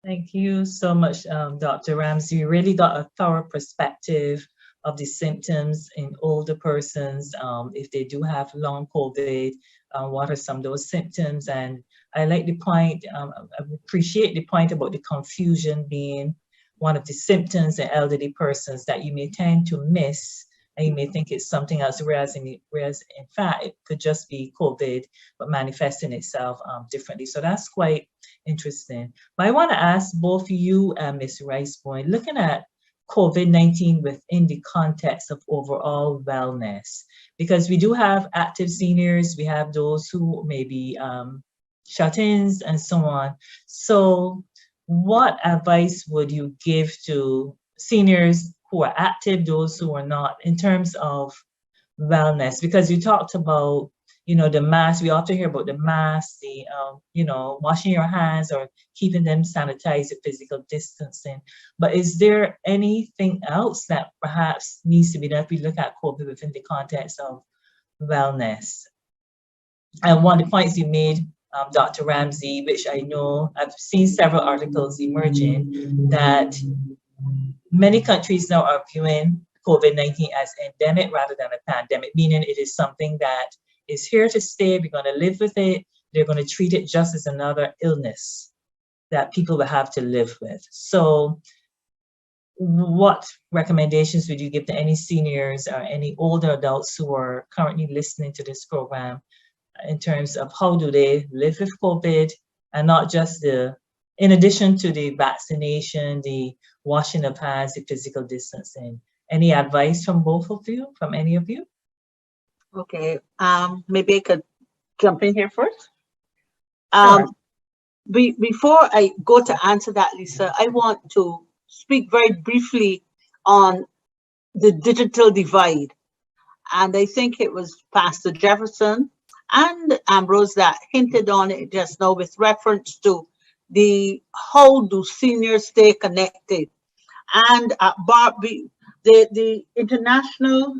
Thank you so much, Dr. Ramsey. You really got a thorough perspective of the symptoms in older persons. If they do have long COVID, what are some of those symptoms? And I like the point, I appreciate the point about the confusion being one of the symptoms in elderly persons that you may tend to miss, and you may think it's something else, whereas in fact, it could just be COVID, but manifesting itself differently. So that's quite interesting. But I want to ask both you and Ms. Rice-Boyne, looking at COVID-19 within the context of overall wellness, because we do have active seniors, we have those who may be shut-ins and so on. So what advice would you give to seniors who are active, those who are not, in terms of wellness? Because you talked about, you know, the mask. We often hear about the mask, the, you know, washing your hands or keeping them sanitized, the physical distancing. But is there anything else that perhaps needs to be done if we look at COVID within the context of wellness? And one of the points you made, Dr. Ramsey, which I know I've seen several articles emerging, that many countries now are viewing COVID-19 as endemic rather than a pandemic, meaning it is something that is here to stay. We're going to live with it. They're going to treat it just as another illness that people will have to live with. So what recommendations would you give to any seniors or any older adults who are currently listening to this program in terms of how do they live with COVID, and not just in addition to the vaccination, the washing of hands, the physical distancing? Any advice from both of you, from any of you? Okay, maybe I could jump in here first. Sure. Before I go to answer that, Lisa, I want to speak very briefly on the digital divide. And I think it was Pastor Jefferson and Ambrose that hinted on it just now with reference to how do seniors stay connected. And the International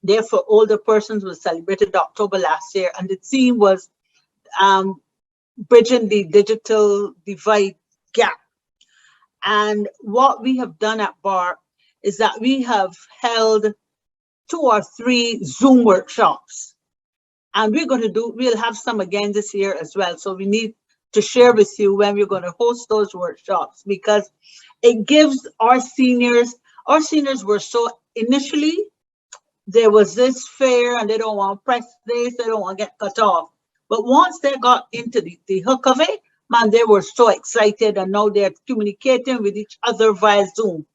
Day for Older Persons was celebrated October last year, and the theme was bridging the digital divide gap. And what we have done at BART is that we have held 2 or 3 Zoom workshops, and we'll have some again this year as well. So we need to share with you when we're going to host those workshops, because it gives our seniors were so initially, there was this fear and they don't want to press this, they don't want to get cut off. But once they got into the hook of it, man, they were so excited, and now they're communicating with each other via Zoom.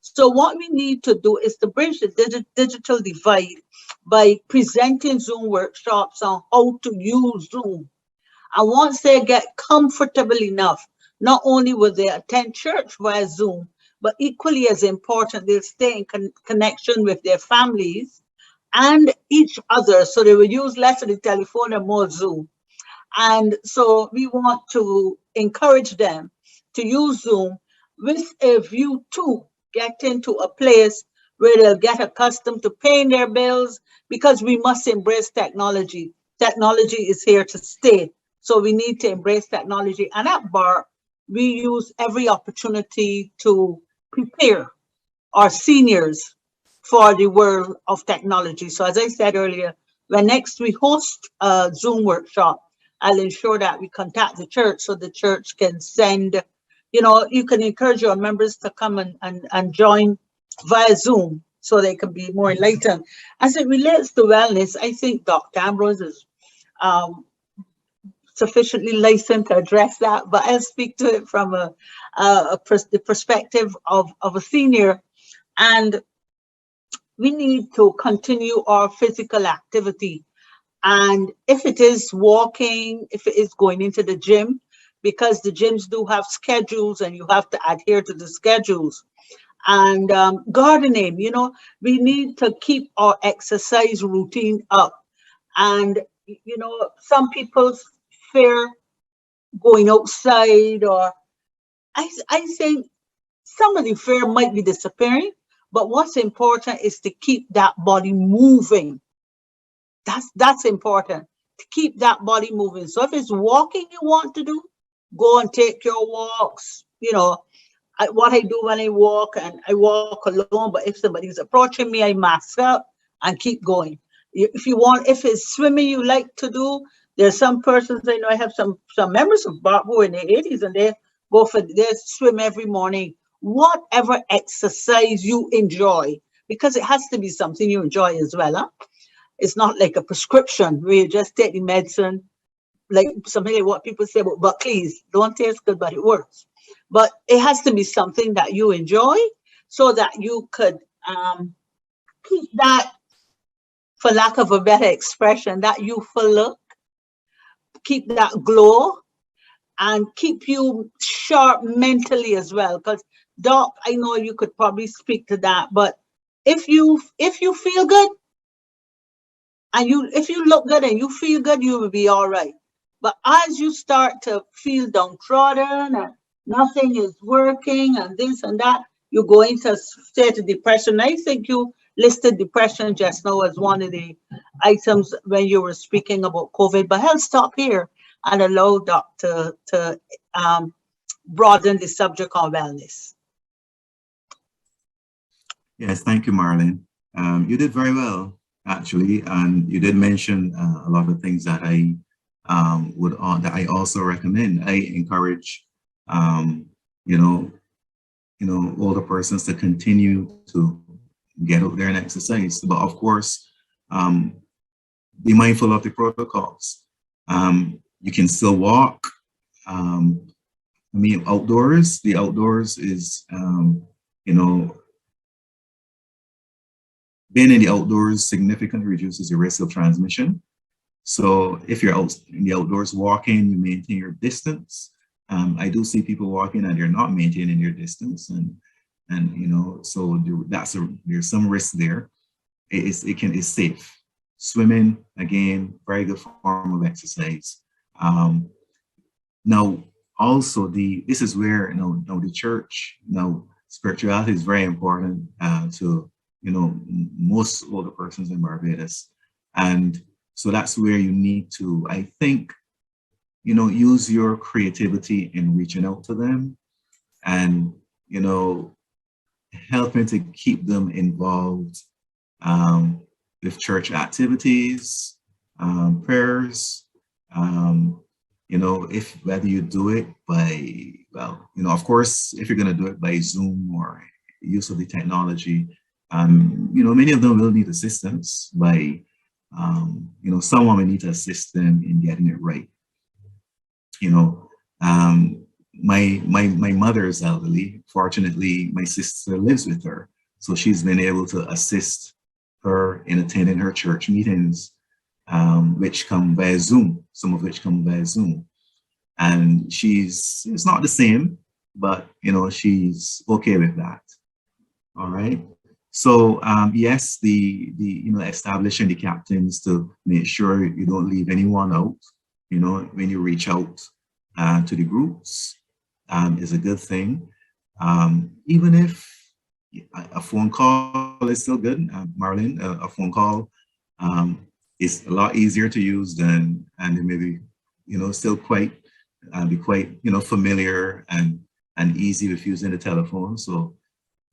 So what we need to do is to bridge the digital divide by presenting Zoom workshops on how to use Zoom. And once they get comfortable enough, not only will they attend church via Zoom, but equally as important, they'll stay in connection with their families and each other. So they will use less of the telephone and more Zoom. And so we want to encourage them to use Zoom with a view to get into a place where they'll get accustomed to paying their bills, because we must embrace technology. Technology is here to stay. So we need to embrace technology. And at BART, we use every opportunity to prepare our seniors for the world of technology. So as I said earlier, when next we host a Zoom workshop, I'll ensure that we contact the church so the church can send, you can encourage your members to come and join via Zoom so they can be more enlightened. As it relates to wellness, I think Dr. Ambrose is sufficiently licensed to address that, but I'll speak to it from the perspective of a senior. And we need to continue our physical activity. And if it is walking, if it is going into the gym, because the gyms do have schedules and you have to adhere to the schedules. And gardening, we need to keep our exercise routine up. And, some people fear going outside, or I think some of the fear might be disappearing, but what's important is to keep that body moving. That's important, to keep that body moving. So if it's walking you want to do, go and take your walks. What I do when I walk, and I walk alone, but if somebody's approaching me, I mask up and keep going. If it's swimming you like to do, there's some persons, I know I have some members of BARP who are in their 80s and they swim every morning. Whatever exercise you enjoy, because it has to be something you enjoy as well. Huh? It's not like a prescription where you just take the medicine, like something like what people say, but please, don't taste good, but it works. But it has to be something that you enjoy so that you could keep that, for lack of a better expression, that youthful look, keep that glow, and keep you sharp mentally as well. Because Doc, I know you could probably speak to that, but if you feel good, and if you look good and you feel good, you will be all right. But as you start to feel downtrodden and nothing is working and this and that, you go into a state of depression. I think you listed depression just now as one of the items when you were speaking about COVID, but I'll stop here and allow Doc to broaden the subject on wellness. Yes, thank you, Marlene. You did very well, actually, and you did mention a lot of things that I that I also recommend. I encourage, older persons to continue to get out there and exercise, but of course, be mindful of the protocols. You can still walk. Outdoors. The outdoors is, being in the outdoors significantly reduces the risk of transmission. So if you're out in the outdoors walking, you maintain your distance. I do see people walking and they're not maintaining their distance, so there's some risk there. It's safe. Swimming, again, very good form of exercise. Now, also this is where the church, spirituality is very important to most older persons in Barbados, and so that's where you need to, I think, use your creativity in reaching out to them, and helping to keep them involved with church activities, prayers. If whether you do it by, of course, if you're going to do it by Zoom or use of the technology, many of them will need assistance by, someone will need to assist them in getting it right. My mother is elderly. Fortunately, my sister lives with her, so she's been able to assist her in attending her church meetings, which come via Zoom, some of which come via Zoom. And it's not the same, but she's okay with that. All right. So yes, the establishing the captains to make sure you don't leave anyone out, when you reach out to the groups, is a good thing. Even if a phone call is still good, Marlene, a phone call is a lot easier to use and it may be, still quite familiar and easy with using the telephone. So,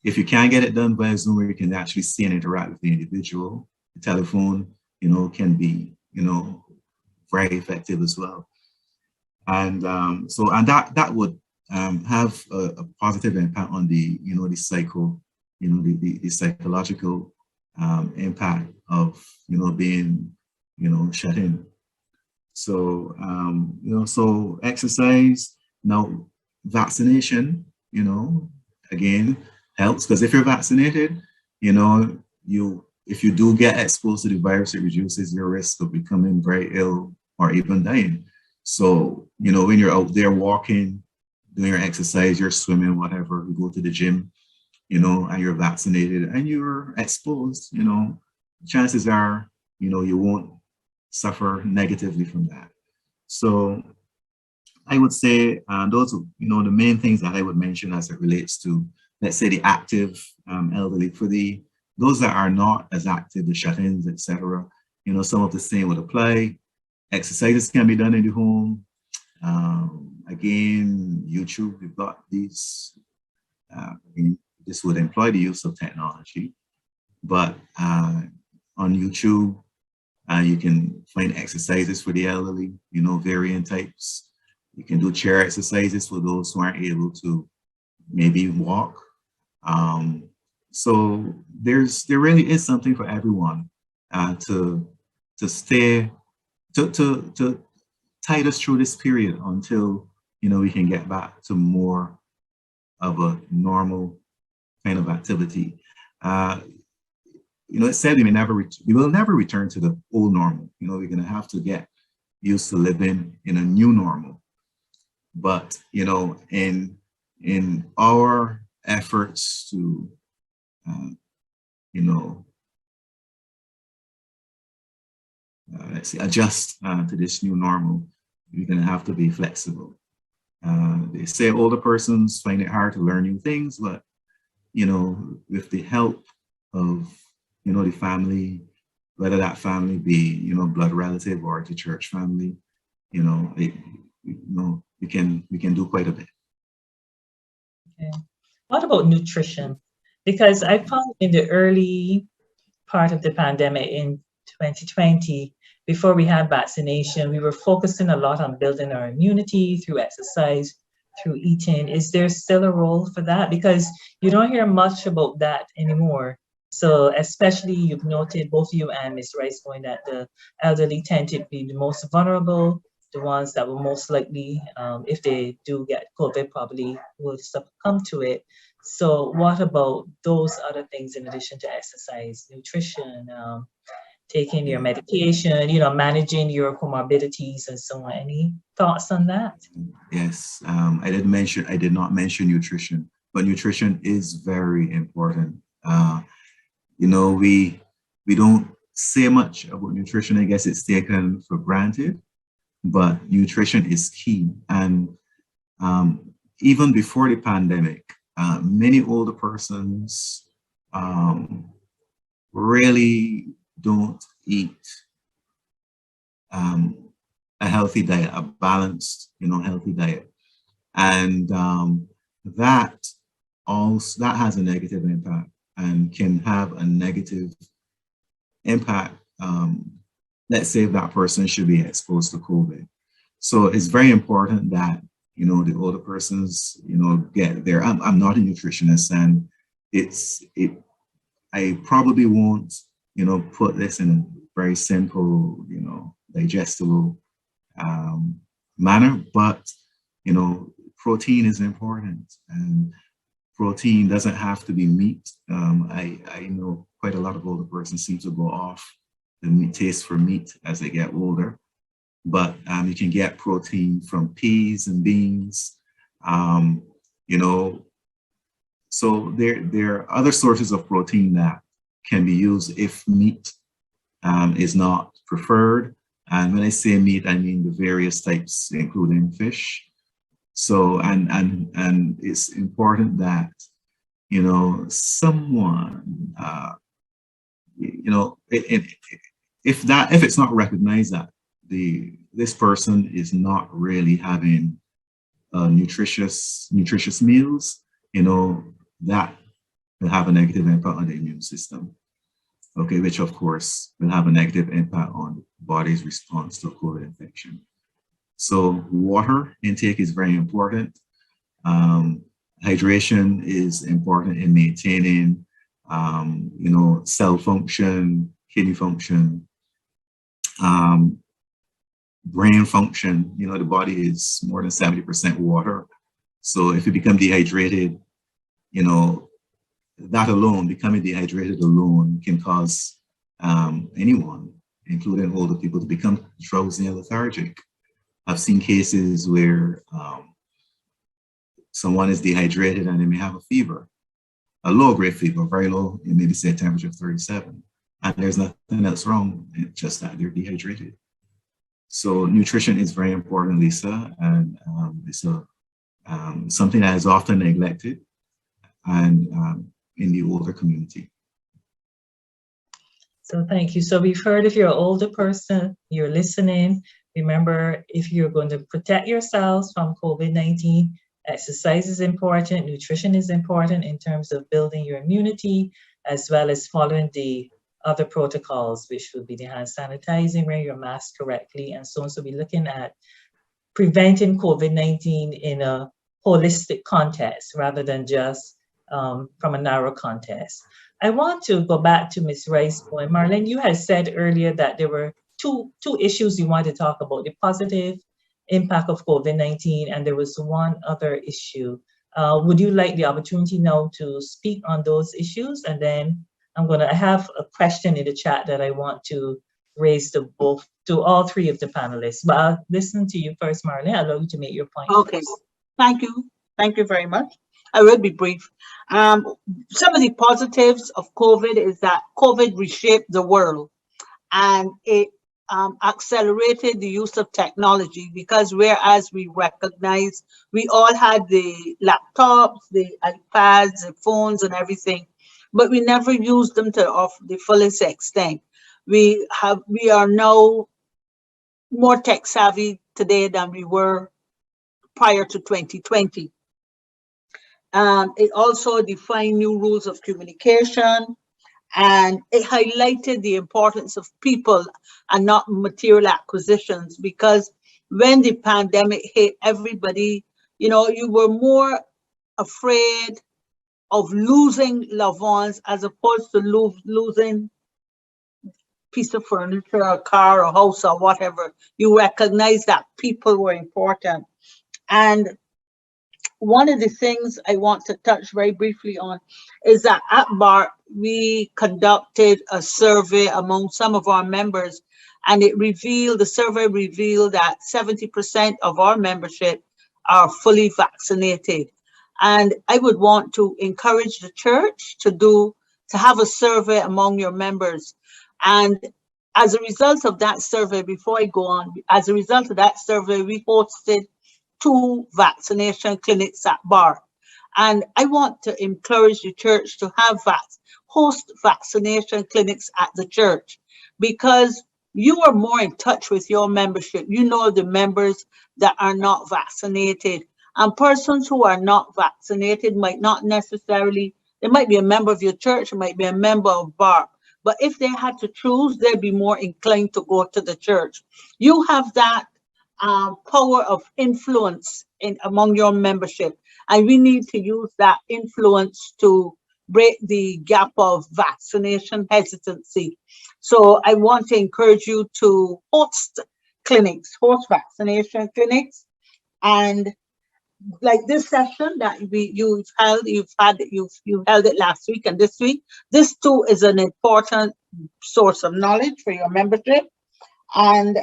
if you can't get it done via Zoom where you can actually see and interact with the individual, the telephone, can be, very effective as well. And and that would have a positive impact on the, the psychological impact of, being, shut in. So, so exercise, now vaccination, again, helps, because if you're vaccinated, if you do get exposed to the virus, it reduces your risk of becoming very ill or even dying. So, when you're out there walking, doing your exercise, you're swimming, whatever, you go to the gym, and you're vaccinated and you're exposed, chances are, you won't suffer negatively from that. So I would say those are, the main things that I would mention as it relates to, let's say, the active elderly. For those that are not as active, the shut-ins, etc., some of the same would apply. Exercises can be done in the home. Again, YouTube, we've got these, this would employ the use of technology, but on YouTube, you can find exercises for the elderly, varying types. You can do chair exercises for those who aren't able to maybe walk. So there really is something for everyone to tide us through this period until, we can get back to more of a normal kind of activity. It said we will never return to the old normal. We're going to have to get used to living in a new normal. But, in our efforts to, let's say, adjust to this new normal, we're going to have to be flexible. They say older persons find it hard to learn new things, but, with the help of, the family, whether that family be, blood relative or the church family, we can do quite a bit. Okay. What about nutrition? Because I found in the early part of the pandemic in 2020, before we had vaccination, we were focusing a lot on building our immunity through exercise, through eating. Is there still a role for that? Because you don't hear much about that anymore. So especially, you've noted, both you and Ms. Rice, going that the elderly tend to be the most vulnerable, the ones that will most likely, if they do get COVID, probably will succumb to it. So what about those other things in addition to exercise, nutrition, taking your medication, managing your comorbidities and so on? Any thoughts on that? Yes, I did not mention nutrition, but nutrition is very important. We don't say much about nutrition. I guess it's taken for granted, but nutrition is key. And even before the pandemic, many older persons really don't eat a healthy diet, a balanced, healthy diet. And that has a negative impact and can have a negative impact. Let's say if that person should be exposed to COVID. So it's very important that, the older persons, get there. I'm not a nutritionist, and I probably won't, put this in a very simple, digestible manner, but, protein is important, and protein doesn't have to be meat. I know quite a lot of older persons seem to go off the taste for meat as they get older, but you can get protein from peas and beans, so there are other sources of protein that can be used if meat is not preferred. And when I say meat, I mean the various types, including fish. So, and it's important that, someone, if it's not recognized that this person is not really having nutritious meals, that will have a negative impact on the immune system. Okay, which of course will have a negative impact on the body's response to COVID infection. So water intake is very important. Hydration is important in maintaining, cell function, kidney function, brain function. The body is more than 70% water. So if you become dehydrated, that alone, becoming dehydrated alone can cause anyone, including older people, to become drowsy and lethargic. I've seen cases where someone is dehydrated and they may have a fever, a low-grade fever, very low, maybe say a temperature of 37, and there's nothing else wrong, it's just that they're dehydrated. So nutrition is very important, Lisa, and it's something that is often neglected and in the older community. So thank you. So we've heard, if you're an older person, you're listening, remember, if you're going to protect yourselves from COVID-19, exercise is important, nutrition is important in terms of building your immunity, as well as following the other protocols, which would be the hand sanitizing, wearing your mask correctly, and so on. So we're looking at preventing COVID-19 in a holistic context rather than just from a narrow context. I want to go back to Ms. Rice. Marlene, you had said earlier that there were two issues you wanted to talk about, the positive impact of COVID-19, and there was one other issue. Would you like the opportunity now to speak on those issues? And then I have a question in the chat that I want to raise to all three of the panelists. But I'll listen to you first, Marlene. I'll allow you to make your point. Okay, thank you. Thank you very much. I will be brief. Some of the positives of COVID is that COVID reshaped the world, and it accelerated the use of technology, because whereas we recognize we all had the laptops, the iPads, the phones and everything, but we never used them to the fullest extent. We are now more tech savvy today than we were prior to 2020. It also defined new rules of communication, and it highlighted the importance of people and not material acquisitions, because when the pandemic hit, everybody, you were more afraid of losing loved ones as opposed to losing a piece of furniture, a car, a house, or whatever. You recognize that people were important. And one of the things I want to touch very briefly on is that at BART, we conducted a survey among some of our members, and the survey revealed that 70% of our membership are fully vaccinated. And I would want to encourage the church to have a survey among your members. And as a result of that survey, before I go on, as a result of that survey, we hosted 2 vaccination clinics at BART. And I want to encourage the church to host vaccination clinics at the church, because you are more in touch with your membership. You know the members that are not vaccinated, and persons who are not vaccinated might not necessarily, they might be a member of your church, might be a member of BART, but if they had to choose, they'd be more inclined to go to the church. You have that power of influence among your membership, and we need to use that influence to break the gap of vaccination hesitancy. So I want to encourage you to host host vaccination clinics, and like this session that you've held it last week and this week. This too is an important source of knowledge for your membership. And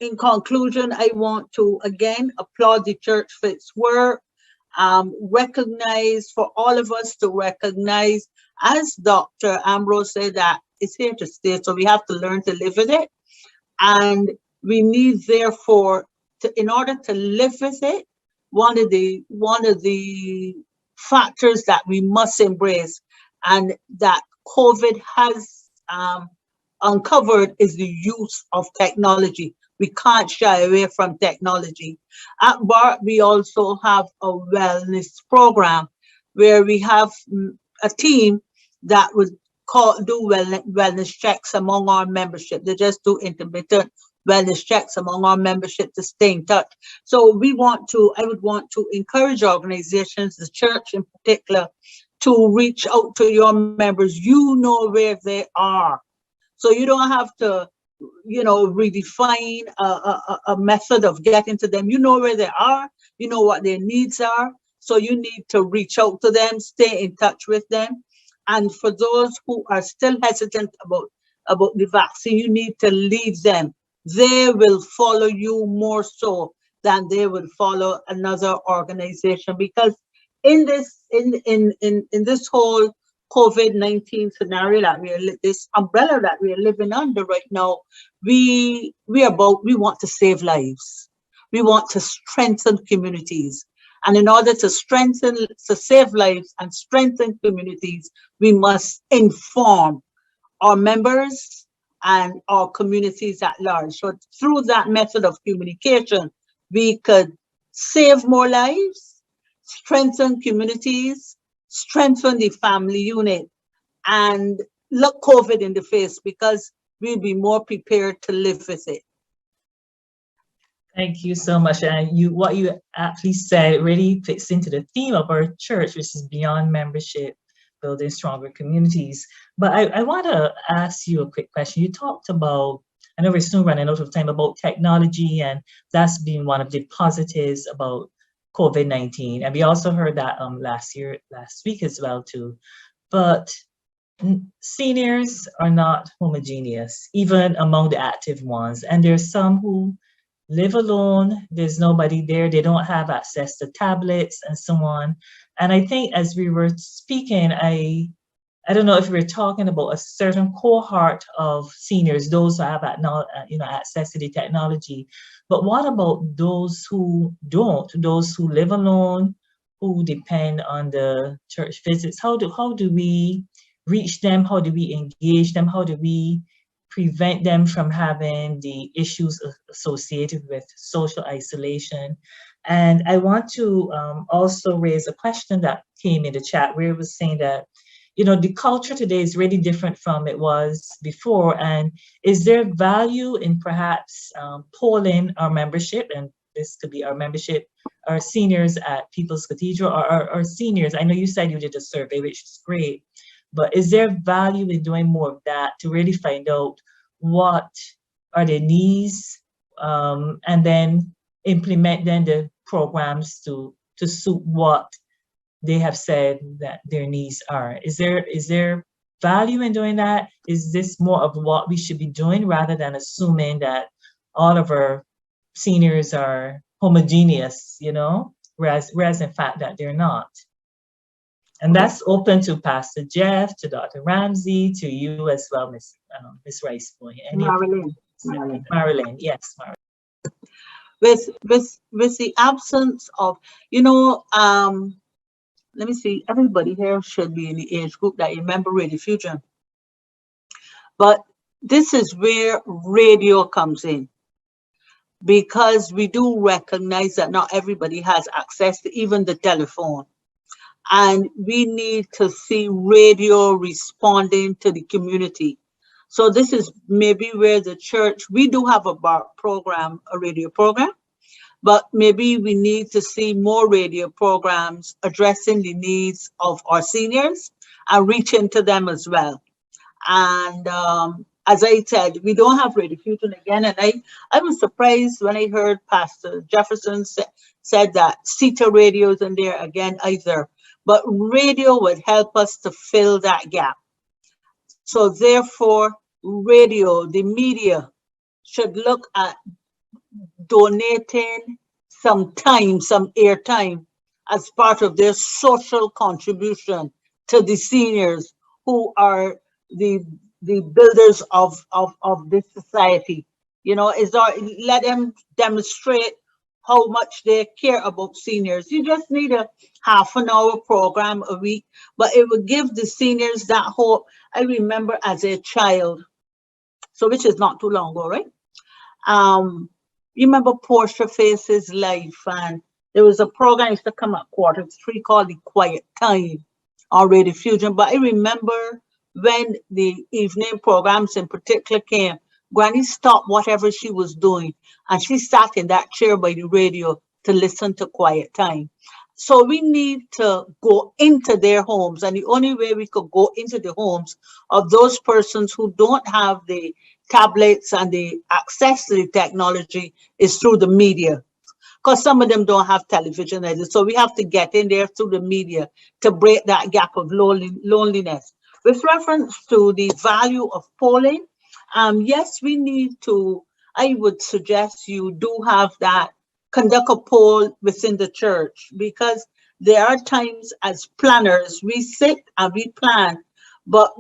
in conclusion, I want to again applaud the church for its work. Recognize, for all of us to recognize, as Dr. Ambrose said, that it's here to stay, so we have to learn to live with it. And we need, therefore, in order to live with it, one of the factors that we must embrace, and that COVID has uncovered, is the use of technology. We can't shy away from technology. At BART, we also have a wellness program where we have a team that would do wellness checks among our membership. They just do intermittent wellness checks among our membership to stay in touch. So I would want to encourage organizations, the church in particular, to reach out to your members. You know where they are. So you don't have to, redefine a method of getting to them. You know where they are. You know what their needs are. So you need to reach out to them, stay in touch with them. And for those who are still hesitant about the vaccine, you need to leave them. They will follow you more so than they will follow another organization, because in this whole COVID-19 scenario that this umbrella that we are living under right now, we want to save lives. We want to strengthen communities. And in order to save lives and strengthen communities, we must inform our members and our communities at large. So through that method of communication, we could save more lives, strengthen communities, strengthen the family unit, and look COVID in the face, because we'll be more prepared to live with it. Thank you so much. And what you actually said really fits into the theme of our church, which is beyond membership, building stronger communities. But I want to ask you a quick question. You talked about, I know we're soon running out of time, about technology, and that's been one of the positives about COVID-19. And we also heard that last week as well too. But seniors are not homogeneous, even among the active ones. And there's some who live alone, there's nobody there, they don't have access to tablets and so on. And I think as we were speaking, I don't know if we were talking about a certain cohort of seniors, those who have access to the technology. But what about those who don't, those who live alone, who depend on the church visits? How do we reach them? How do we engage them? How do we prevent them from having the issues associated with social isolation? And I want to also raise a question that came in the chat where it was saying that, the culture today is really different from it was before. And is there value in perhaps polling our membership, and this could be our membership, our seniors at People's Cathedral, or our seniors? I know you said you did a survey, which is great. But is there value in doing more of that to really find out what are their needs, and then implement then the programs to suit what they have said that their needs are? Is there value in doing that? Is this more of what we should be doing rather than assuming that all of our seniors are homogeneous, whereas in fact that they're not? And that's open to Pastor Jeff, to Dr. Ramsey, to you as well, Miss Rice Boy. Marilyn, yes, Marilyn. With the absence of, let me see, everybody here should be in the age group that you remember Radio Fusion. But this is where radio comes in, because we do recognize that not everybody has access to even the telephone. And we need to see radio responding to the community. So this is maybe where the church, we do have a radio program, but maybe we need to see more radio programs addressing the needs of our seniors and reaching to them as well. And as I said, we don't have Radio Fusion again. And I was surprised when I heard Pastor Jefferson said that CETA radio isn't there again either. But radio would help us to fill that gap. So therefore, radio, the media, should look at donating some time, some airtime, as part of their social contribution to the seniors who are the builders of this society. Let them demonstrate how much they care about seniors. You just need a half-an-hour program a week, but it would give the seniors that hope. I remember as a child, so which is not too long ago, right? You remember Portia Faces Life, and there was a program used to come up Q3 called The Quiet Time on Radio Fusion. But I remember when the evening programs in particular came, Granny stopped whatever she was doing and she sat in that chair by the radio to listen to Quiet Time. So we need to go into their homes, and the only way we could go into the homes of those persons who don't have the tablets and the access to the technology is through the media, because some of them don't have television either. So we have to get in there through the media to break that gap of loneliness. With reference to the value of polling, yes, we need to, I would suggest you do have that, conduct a poll within the church, because there are times as planners, we sit and we plan, but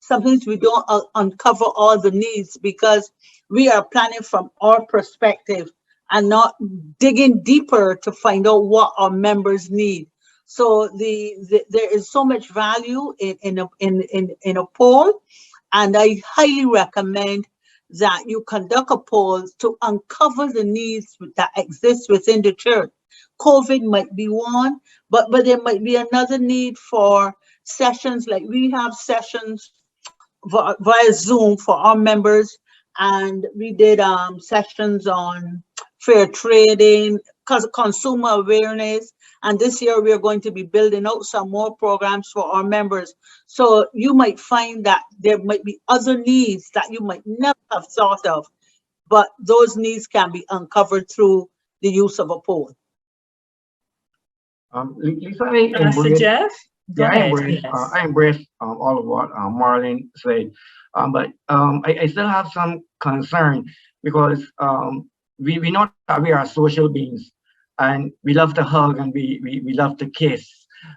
sometimes we don't uncover all the needs because we are planning from our perspective and not digging deeper to find out what our members need. So there is so much value in a poll, and I highly recommend that you conduct a poll to uncover the needs that exist within the church. COVID might be one, but there might be another need for sessions, like we have sessions via Zoom for our members, and we did sessions on fair trading, consumer awareness, and this year we are going to be building out some more programs for our members. So you might find that there might be other needs that you might never have thought of, but those needs can be uncovered through the use of a poll. Lisa, Pastor Jeff? Go ahead. I embrace all of what Marlene said, but I still have some concern because we know that we are social beings and we love to hug and we love to kiss.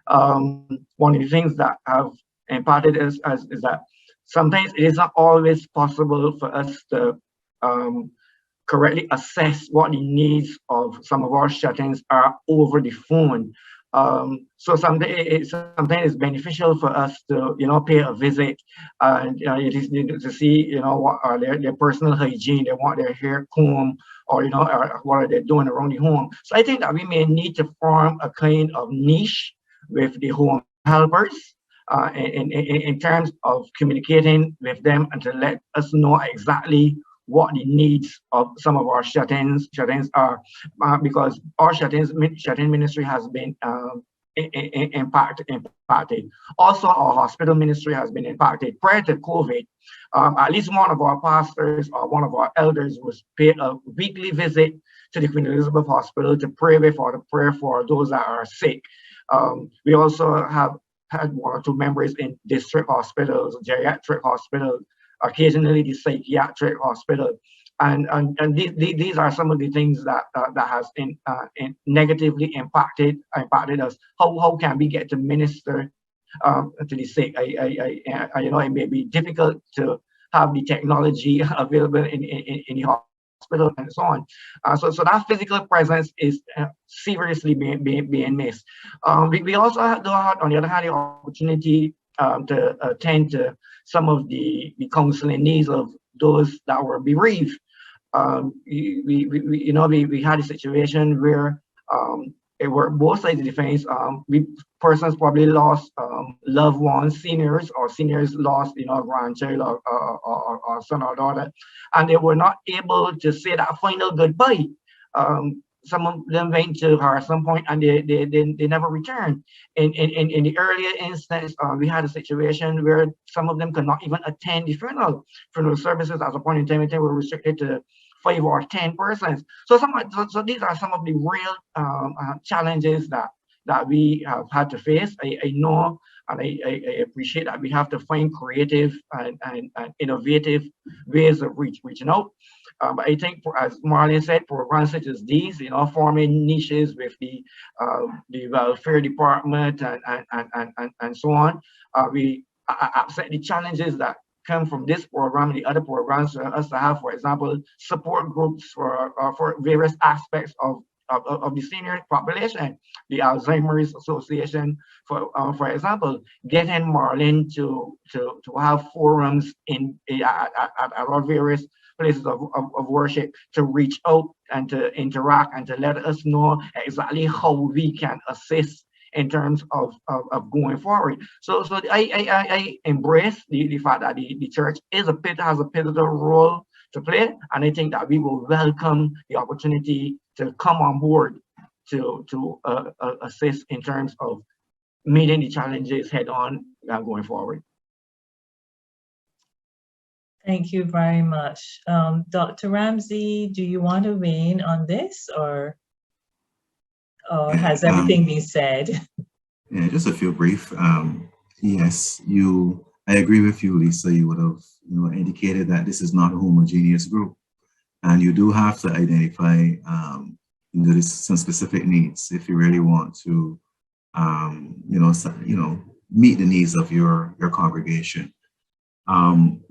One of the things that have impacted us is that sometimes it is not always possible for us to correctly assess what the needs of some of our shut-ins are over the phone. So sometimes it's beneficial for us to, pay a visit and to see, what are their personal hygiene, they want their hair combed, or or what are they doing around the home. So I think that we may need to form a kind of niche with the home helpers in terms of communicating with them and to let us know exactly what the needs of some of our shut-ins are, because our shut-in ministry has been impacted. Also, our hospital ministry has been impacted. Prior to COVID, at least one of our pastors or one of our elders was paid a weekly visit to the Queen Elizabeth Hospital to pray for those that are sick. We also have had one or two members in district hospitals, geriatric hospitals, occasionally the psychiatric hospital, and these are some of the things that has negatively impacted us. How can we get to minister to the sick? It may be difficult to have the technology available in the hospital and so on. So that physical presence is seriously being missed. We also had, on the other hand, the opportunity to attend to some of the counseling needs of those that were bereaved. We had a situation where it were both sides of the fence. Persons probably lost loved ones, seniors lost, a grandchild or son or daughter, and they were not able to say that final goodbye. Some of them went to her at some point and they never returned. In the earlier instance, we had a situation where some of them could not even attend the funeral services. At a point in time, they were restricted to 5 or 10 persons. So these are some of the real challenges that we have had to face. I know and I appreciate that we have to find creative and innovative ways of reaching out. But I think, as Marlene said, programs such as these, forming niches with the welfare department and so on, we accept the challenges that come from this program and the other programs for us to have, for example, support groups for various aspects of the senior population. The Alzheimer's Association, for example, getting Marlene to have forums at our various places of worship to reach out and to interact and to let us know exactly how we can assist in terms of going forward. So I embrace the fact that the church has a pivotal role to play, and I think that we will welcome the opportunity to come on board to assist in terms of meeting the challenges head on going forward. Thank you very much. Dr. Ramsey, do you want to weigh in on this, or has everything been said? Yeah, just a few brief. Yes, I agree with you, Lisa. You would have indicated that this is not a homogeneous group, and you do have to identify some specific needs if you really want to meet the needs of your congregation.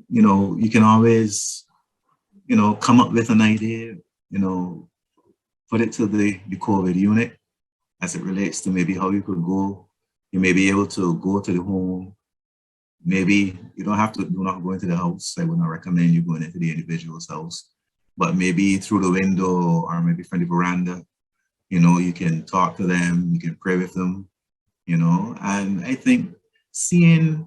You can always come up with an idea, put it to the COVID unit as it relates to maybe how you could go. You may be able to go to the home. Maybe you don't have to do not go into the house. I would not recommend you going into the individual's house, but maybe through the window or maybe from the veranda, you can talk to them, you can pray with them, and I think seeing,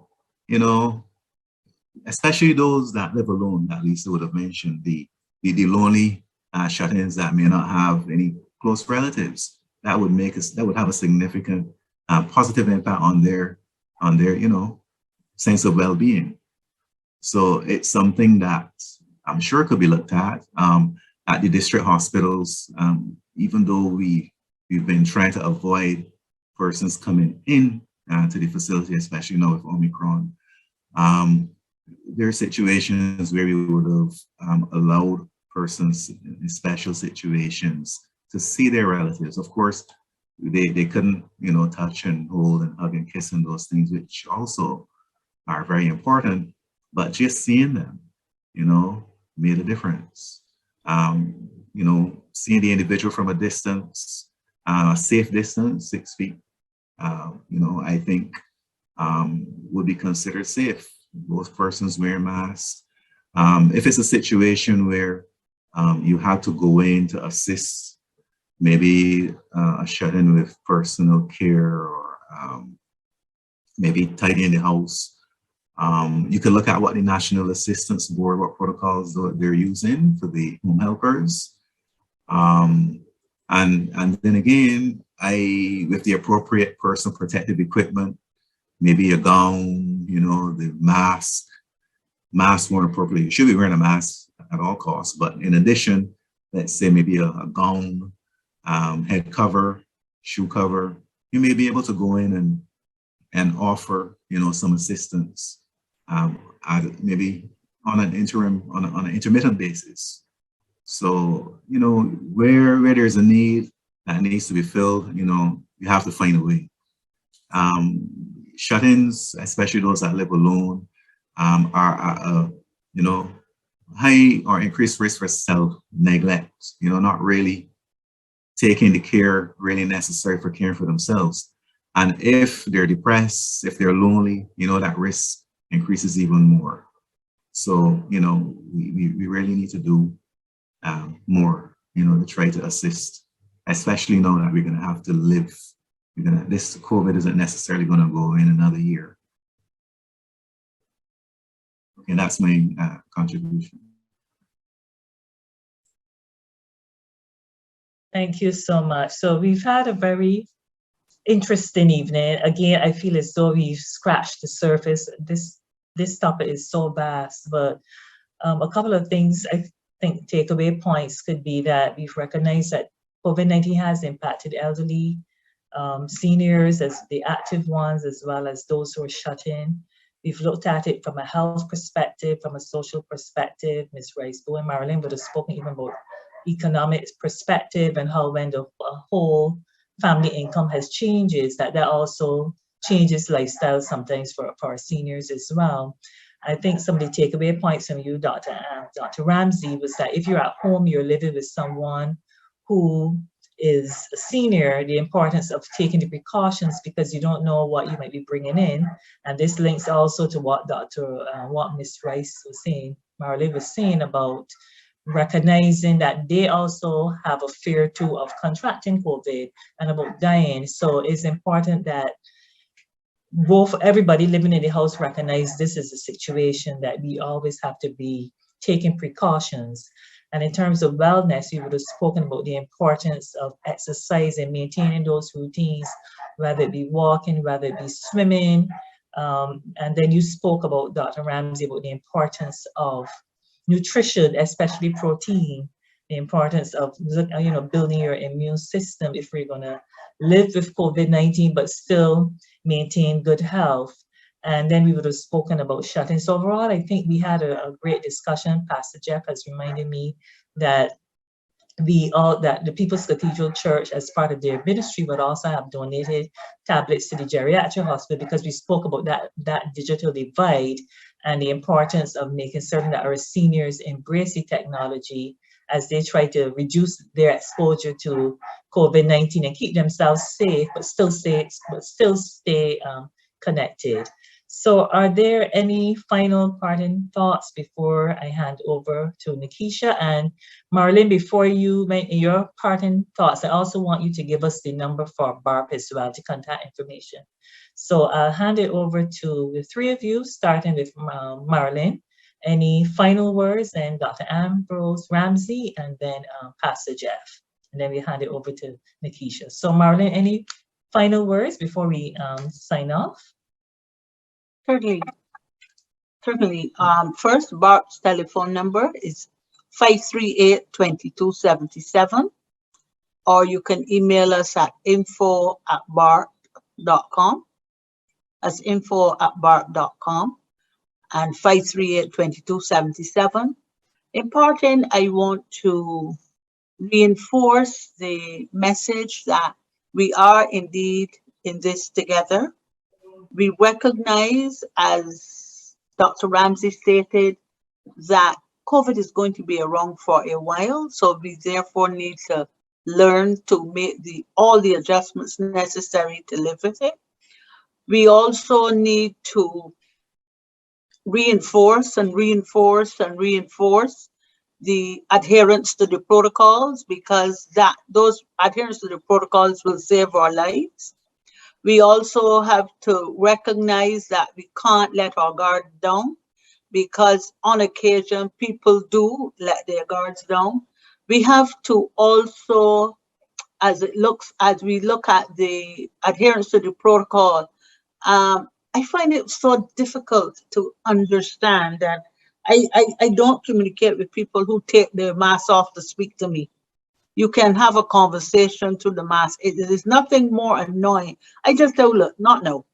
especially those that live alone, that Lisa would have mentioned, the lonely shut-ins that may not have any close relatives, that would have a significant positive impact on their sense of well-being. So it's something that I'm sure could be looked at the district hospitals. Even though we've been trying to avoid persons coming in to the facility, especially now with Omicron, there are situations where we would have allowed persons in special situations to see their relatives. Of course, they couldn't, touch and hold and hug and kiss and those things, which also are very important, but just seeing them, made a difference. Seeing the individual from a distance, a safe distance, 6 feet, I think would be considered safe. Both persons wear masks. If it's a situation where you have to go in to assist, maybe a shut-in with personal care or maybe tidying the house, you can look at what the National Assistance Board, what protocols they're using for the home helpers. And then again, with the appropriate personal protective equipment, maybe a gown, the mask worn appropriately. You should be wearing a mask at all costs, but in addition, let's say maybe a gown, head cover, shoe cover, you may be able to go in and offer, some assistance, maybe on an intermittent basis. So, where there's a need that needs to be filled, you have to find a way. Shut-ins, especially those that live alone, are at a, high or increased risk for self-neglect, not really taking the care really necessary for caring for themselves. And if they're depressed, if they're lonely, that risk increases even more. So, we really need to do more, to try to assist, especially now that we're going to have to live. This COVID isn't necessarily going to go in another year. Okay, that's my contribution. Thank you so much. So we've had a very interesting evening. Again, I feel as though we've scratched the surface. This topic is so vast, but a couple of things I think takeaway points could be that we've recognized that COVID-19 has impacted elderly, seniors as the active ones, as well as those who are shut in. We've looked at it from a health perspective, from a social perspective. Ms. Rice-Bowen and Marilyn would have spoken even about economic perspective and how when the whole family income has changes, that also changes lifestyle sometimes for our seniors as well. I think some of the takeaway points from you, Dr. Ramsey, was that if you're at home, you're living with someone who is a senior, the importance of taking the precautions because you don't know what you might be bringing in. And this links also to what Ms. Rice was saying, Marley was saying about recognizing that they also have a fear too of contracting COVID and about dying. So it's important that both everybody living in the house recognize this is a situation that we always have to be taking precautions. And in terms of wellness, we would have spoken about the importance of exercise and maintaining those routines, whether it be walking, whether it be swimming. And then you spoke about, Dr. Ramsey, about the importance of nutrition, especially protein, the importance of building your immune system if we're going to live with COVID-19 but still maintain good health. And then we would have spoken about shut-in. So overall, I think we had a great discussion. Pastor Jeff has reminded me that the People's Cathedral Church, as part of their ministry, would also have donated tablets to the geriatric hospital, because we spoke about that digital divide and the importance of making certain that our seniors embrace the technology as they try to reduce their exposure to COVID-19 and keep themselves safe, but still stay connected. So are there any final parting thoughts before I hand over to Nikisha? And Marlene, before you make your parting thoughts, I also want you to give us the number for BARP as well, to contact information. So I'll hand it over to the three of you, starting with Marlene. Any final words? And Dr. Ambrose Ramsey, and then Pastor Jeff. And then we hand it over to Nikisha. So Marlene, any final words before we sign off? Certainly. First, BARP's telephone number is 538-2277, or you can email us at info@barp.com. That's info@barp.com, and 538-2277. In parting, I want to reinforce the message that we are indeed in this together. We recognize, as Dr. Ramsey stated, that COVID is going to be around for a while, so we therefore need to learn to make all the adjustments necessary to live with it. We also need to reinforce the adherence to the protocols, because those adherence to the protocols will save our lives. We also have to recognize that we can't let our guard down, because on occasion people do let their guards down. We have to also, as we look at the adherence to the protocol, I find it so difficult to understand that I don't communicate with people who take their mask off to speak to me. You can have a conversation through the mask. It is nothing more annoying. I just tell you, look, not no.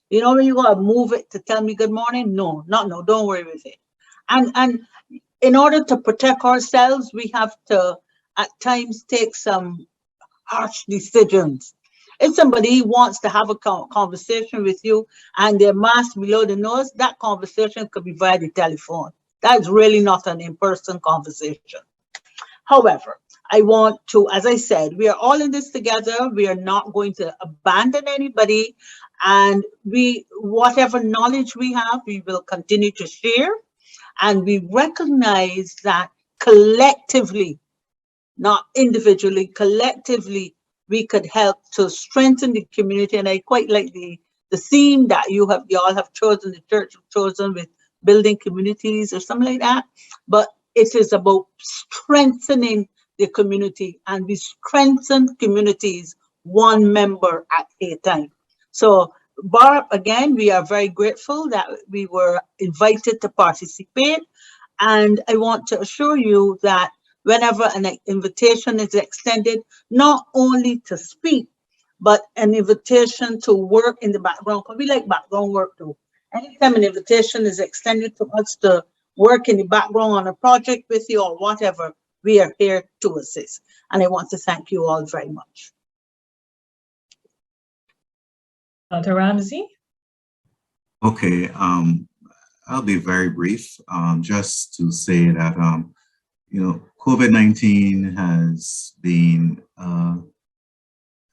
You know when you gotta move it to tell me good morning? No, not no, don't worry with it. And in order to protect ourselves, we have to at times take some harsh decisions. If somebody wants to have a conversation with you and their mask below the nose, that conversation could be via the telephone. That's really not an in-person conversation. However, I want to, as I said, we are all in this together. We are not going to abandon anybody. And whatever knowledge we have, we will continue to share. And we recognize that collectively, not individually, collectively, we could help to strengthen the community. And I quite like the theme that you all have chosen, the church have chosen, with building communities or something like that. But it is about strengthening the community, and we strengthen communities one member at a time. So BARP, again, we are very grateful that we were invited to participate. And I want to assure you that whenever an invitation is extended, not only to speak, but an invitation to work in the background, because we like background work too. Anytime an invitation is extended to us to work in the background on a project with you or whatever, we are here to assist. And I want to thank you all very much. Dr. Ramsey? Okay, I'll be very brief, just to say that, COVID-19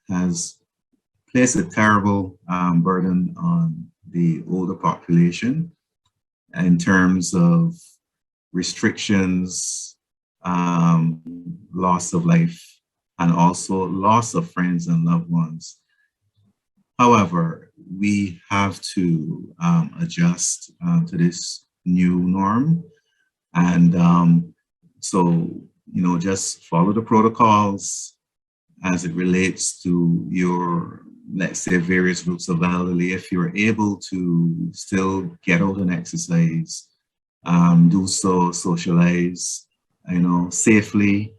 has placed a terrible burden on the older population in terms of restrictions, loss of life, and also loss of friends and loved ones. However, we have to adjust to this new norm. And so, just follow the protocols as it relates to your, let's say, various groups of elderly. If you're able to still get out and exercise, do so, socialize, safely.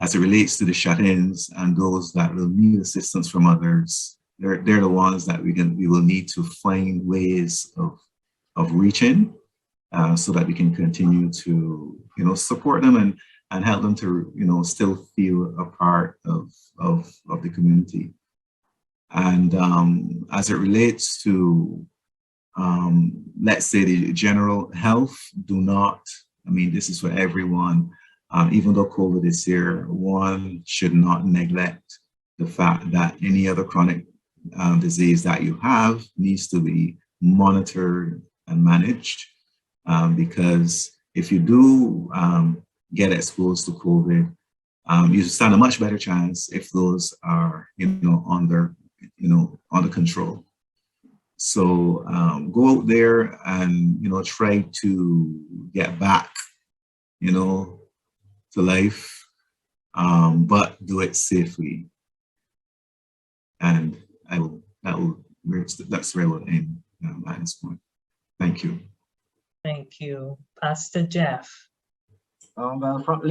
As it relates to the shut-ins and those that will need assistance from others, they're the ones that we will need to find ways of reaching so that we can continue to, support them and help them to, still feel a part of the community. And as it relates to, let's say, the general health, this is for everyone. Even though COVID is here, one should not neglect the fact that any other chronic disease that you have needs to be monitored and managed, because if you do get exposed to COVID, you stand a much better chance if those are, under control. So go out there and, try to get back, to life, but do it safely. And that's where I will end at this point. Thank you. Thank you. Pastor Jeff. Well, from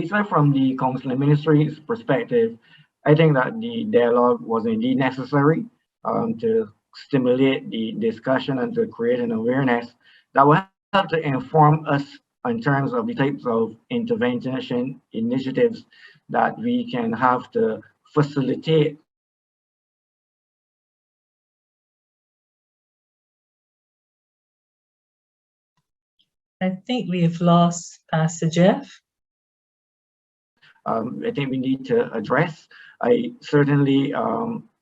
the counseling ministry's perspective, I think that the dialogue was indeed necessary to stimulate the discussion and to create an awareness that will help to inform us in terms of the types of intervention initiatives that we can have to facilitate. I think we have lost Pastor Jeff. I think we need to address. I certainly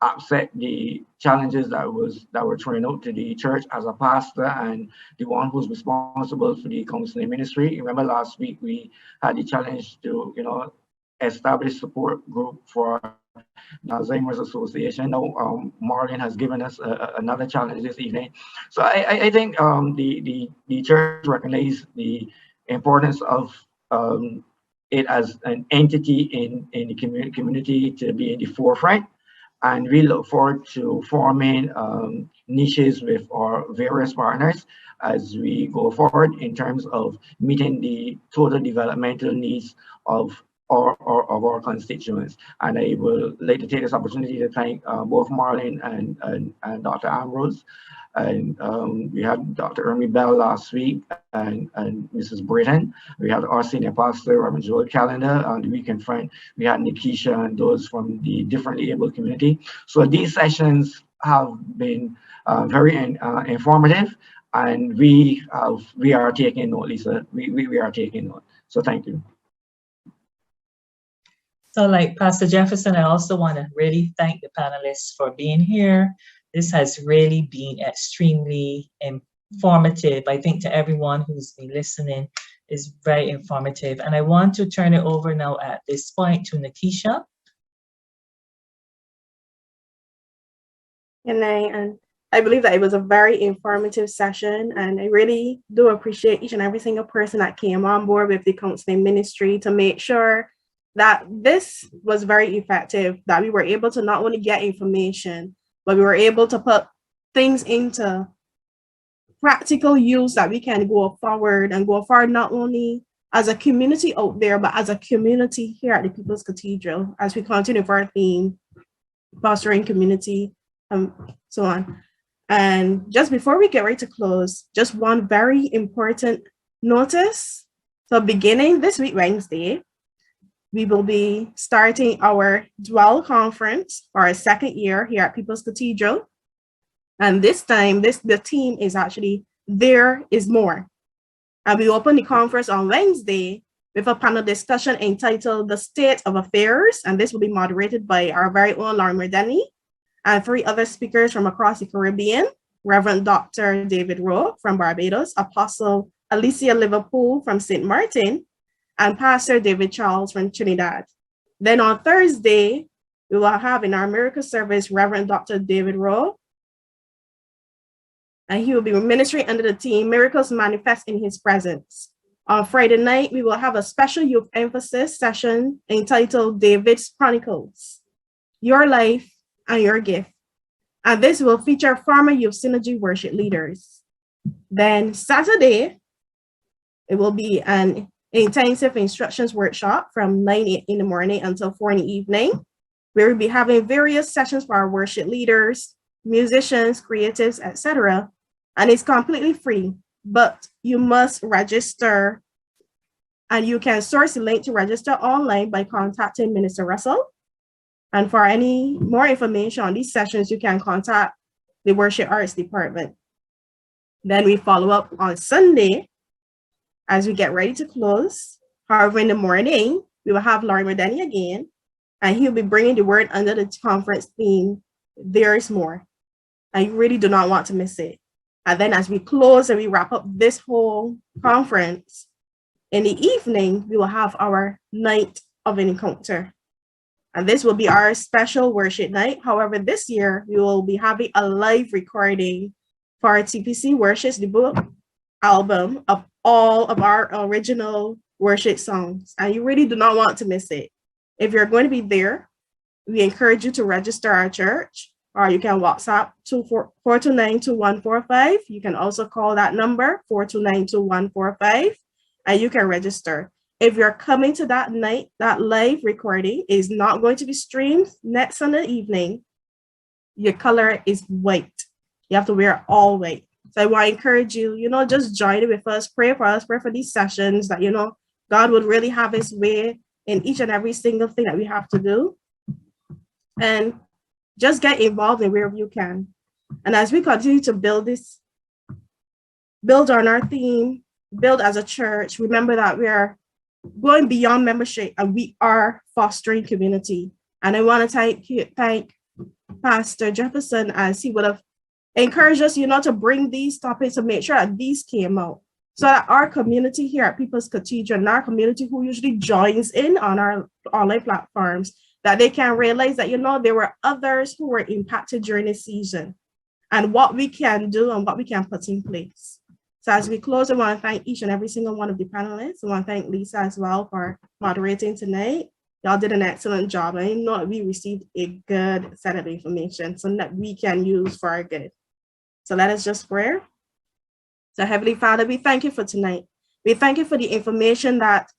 accept the challenges that were thrown out to the church as a pastor and the one who's responsible for the counseling ministry. Remember last week we had the challenge to establish support group for the Alzheimer's Association. Now Marlon has given us another challenge this evening. So I think the church recognizes the importance of it as an entity in the community to be in the forefront. And we look forward to forming niches with our various partners as we go forward in terms of meeting the total developmental needs of our constituents. And I would like to take this opportunity to thank both Marlon and Dr. Ambrose. And we had Dr. Ermi Bell last week and Mrs. Britton. We had our senior pastor, Reverend Joel Callender. On the weekend front, we had Nikisha and those from the differently able community. So these sessions have been very informative, and we are taking note, Lisa. We are taking note. So thank you. So like Pastor Jefferson, I also want to really thank the panelists for being here. This has really been extremely informative. I think to everyone who's been listening is very informative. And I want to turn it over now at this point to Nikisha. And I believe that it was a very informative session, and I really do appreciate each and every single person that came on board with the counseling ministry to make sure that this was very effective, that we were able to not only get information, but we were able to put things into practical use that we can go forward not only as a community out there, but as a community here at the People's Cathedral, as we continue for our theme, fostering community, so on. And just before we get ready to close, just one very important notice. So beginning this week, Wednesday, we will be starting our Dwell Conference for our second year here at People's Cathedral. And this time, the theme is actually There Is More. And we open the conference on Wednesday with a panel discussion entitled The State of Affairs. And this will be moderated by our very own Lauren Merdeni and 3 other speakers from across the Caribbean, Reverend Dr. David Rowe from Barbados, Apostle Alicia Liverpool from St. Martin, and Pastor David Charles from Trinidad. Then on Thursday, we will have in our miracle service Reverend Dr. David Rowe, and he will be ministering under the theme Miracles Manifest in His Presence. On Friday night, we will have a special youth emphasis session entitled David's Chronicles, Your Life and Your Gift. And this will feature former Youth Synergy worship leaders. Then Saturday, it will be an intensive instructions workshop from 9 in the morning until 4 in the evening. We will be having various sessions for our worship leaders, musicians, creatives, etc. And it's completely free, but you must register, and you can source the link to register online by contacting Minister Russell. And for any more information on these sessions, you can contact the Worship Arts Department. Then we follow up on Sunday as we get ready to close. However, in the morning, we will have Laurie Medeni again, and he'll be bringing the word under the conference theme, There is More. And you really do not want to miss it. And then as we close and we wrap up this whole conference, in the evening, we will have our night of an encounter. And this will be our special worship night. However, this year, we will be having a live recording for our TPC Worships Debut album of all of our original worship songs. And you really do not want to miss it. If you're going to be there, we encourage you to register our church, or you can WhatsApp 429-2145. You can also call that number, 429-2145, and you can register. If you're coming to that night, that live recording is not going to be streamed next Sunday evening. Your color is white. You have to wear all white. So I want to encourage you, just join it with us, pray for these sessions that, God would really have his way in each and every single thing that we have to do. And just get involved in wherever you can. And as we continue to build on our theme, build as a church, remember that we are going beyond membership and we are fostering community. And I want to thank Pastor Jefferson, as he would have encouraged us, to bring these topics to make sure that these came out, so that our community here at People's Cathedral and our community who usually joins in on our online platforms, that they can realize that, there were others who were impacted during this season and what we can do and what we can put in place. So as we close, I want to thank each and every single one of the panelists. I want to thank Lisa as well for moderating tonight. Y'all did an excellent job. I know we received a good set of information so that we can use for our good. So let us just pray. So Heavenly Father, we thank you for tonight. We thank you for the information that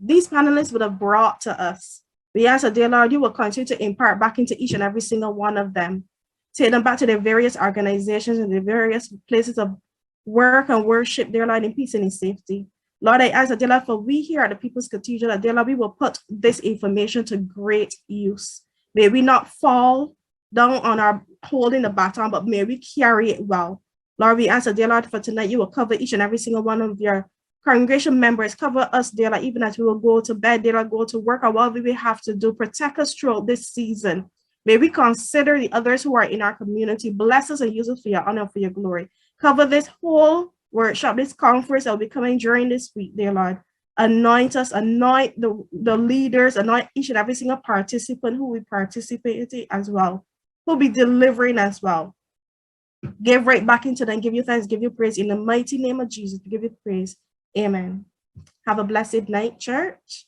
these panelists would have brought to us. We ask that, dear Lord, you will continue to impart back into each and every single one of them. Take them back to their various organizations and their various places of work and worship, dear Lord, in peace and in safety. Lord, I ask that, dear Lord, for we here at the People's Cathedral, that, dear Lord, we will put this information to great use. May we not fall down on our holding the baton, but may we carry it well. Lord, we ask that, dear Lord, for tonight, you will cover each and every single one of your congregation members. Cover us, dear Lord, even as we will go to bed, dear Lord, go to work, or whatever we have to do. Protect us throughout this season. May we consider the others who are in our community. Bless us and use us for your honor, for your glory. Cover this whole workshop, this conference that will be coming during this week, dear Lord. Anoint us, anoint the leaders, anoint each and every single participant who will participate as well, who will be delivering as well. Give right back into them, give you thanks, give you praise in the mighty name of Jesus. Give you praise. Amen. Have a blessed night, church.